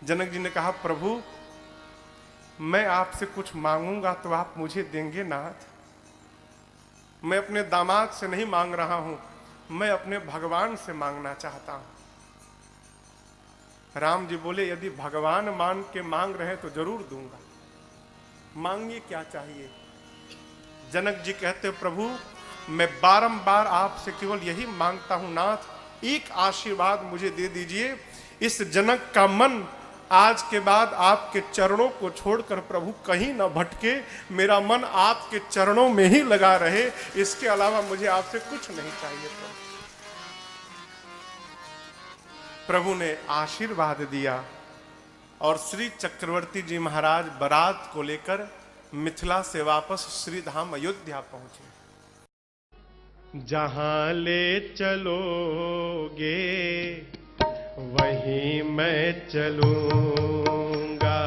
जनक जी ने कहा, प्रभु मैं आपसे कुछ मांगूंगा तो आप मुझे देंगे नाथ? मैं अपने दामाद से नहीं मांग रहा हूं, मैं अपने भगवान से मांगना चाहता हूं। राम जी बोले, यदि भगवान मान के मांग रहे तो जरूर दूंगा, मांगिए क्या चाहिए। जनक जी कहते, प्रभु मैं बारंबार आपसे केवल यही मांगता हूं नाथ, एक आशीर्वाद मुझे दे दीजिए। इस जनक का मन आज के बाद आपके चरणों को छोड़कर प्रभु कहीं न भटके, मेरा मन आपके चरणों में ही लगा रहे, इसके अलावा मुझे आपसे कुछ नहीं चाहिए। प्रभु ने आशीर्वाद दिया और श्री चक्रवर्ती जी महाराज बारात को लेकर मिथिला से वापस श्री धाम अयोध्या पहुंचे। जहां ले चलोगे वहीं मैं चलूंगा,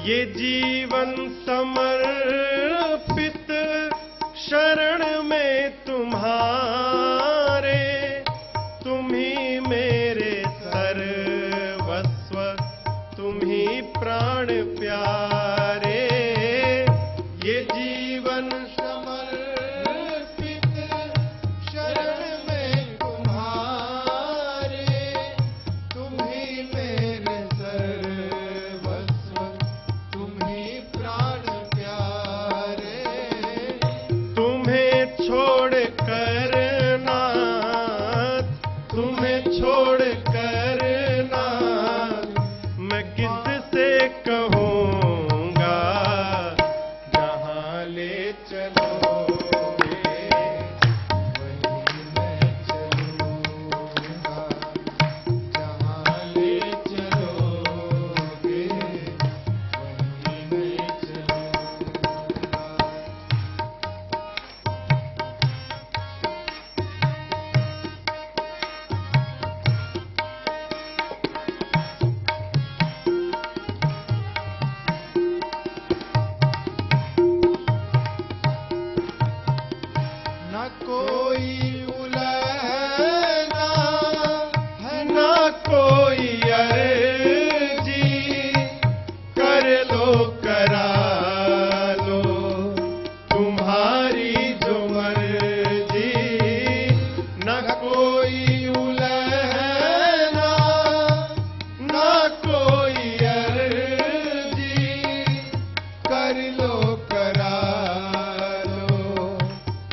ये जीवन समर्पित शरण में तुम्हारे, तुम ही मेरे सर्वस्व, तुम ही प्राण प्यारे। ये जीवन समर्पित शरण में तुम्हारे, तुम ही मेरे सर्वस्व, तुम ही प्राण प्यारे। तुम्हें छोड़ कर नाथ, तुम्हें छोड़ कर नाथ, मैं किससे कहूँगा, जहाँ ले चलोगे वहीं मैं चलूँगा, जहाँ ले चलोगे वहीं मैं चलूँगा। न कोई उलझना है, न कोई अर्जी, कर लो करा लो तुम्हारी जो मर्जी। न कोई उलझना, न कोई अर्जी, कर लो करा लो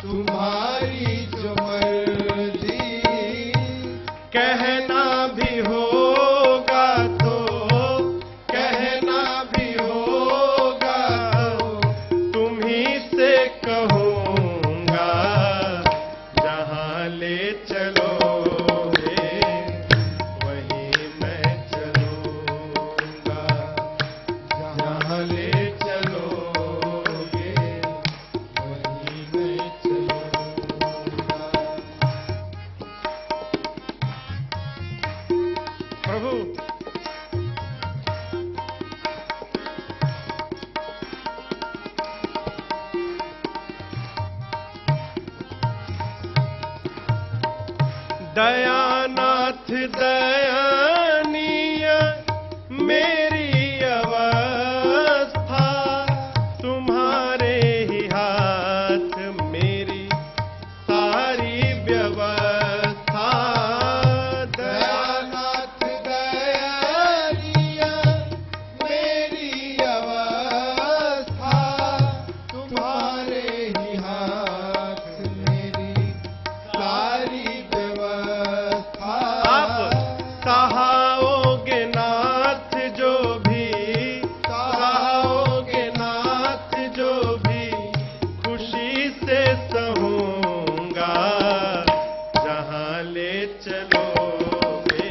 तुम्हारी जो मर्जी। कहना भी होगा तो, कहना भी होगा तो, तुम ही से कहूँगा, जहाँ ले चलोगे वहीं मैं चलूँगा, जहाँ ले चलोगे वहीं मैं चलूँगा। प्रभु। दयानाथ दयानीय मेरी अवस्था, तुम्हारे ही हाथ मेरी सारी व्यवस्था। दयानाथ दयानीय मेरी अवस्था, तुम्हारे ही हाथ मेरी सारी व्यवस्था। आप सहाओगे नाथ जो भी, सहाओगे नाथ जो भी, खुशी से सहूँगा, जहाँ ले चलोगे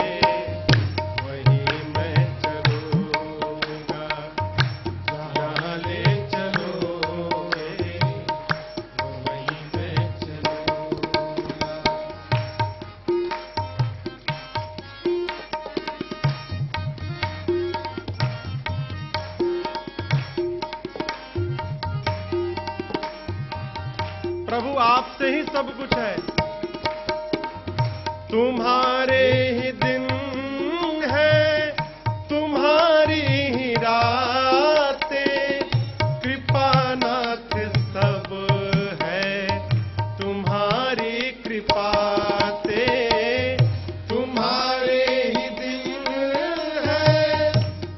वहीं मैं चलूँगा, जहाँ ले चलोगे वहीं मैं चलूँगा। प्रभु आपसे ही सब कुछ है, तुम्हारे ही दिन है, तुम्हारी ही रातें, कृपानाथ सब है, तुम्हारी कृपा से। तुम्हारे ही दिन है,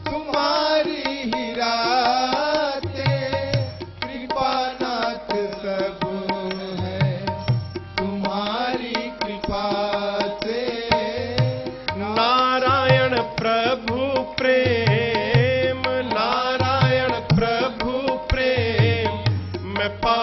तुम्हारी ही रातें, कृपानाथ सब है, तुम्हारी कृपा से। नारायण प्रभु प्रेम, नारायण प्रभु प्रेम, मैं पा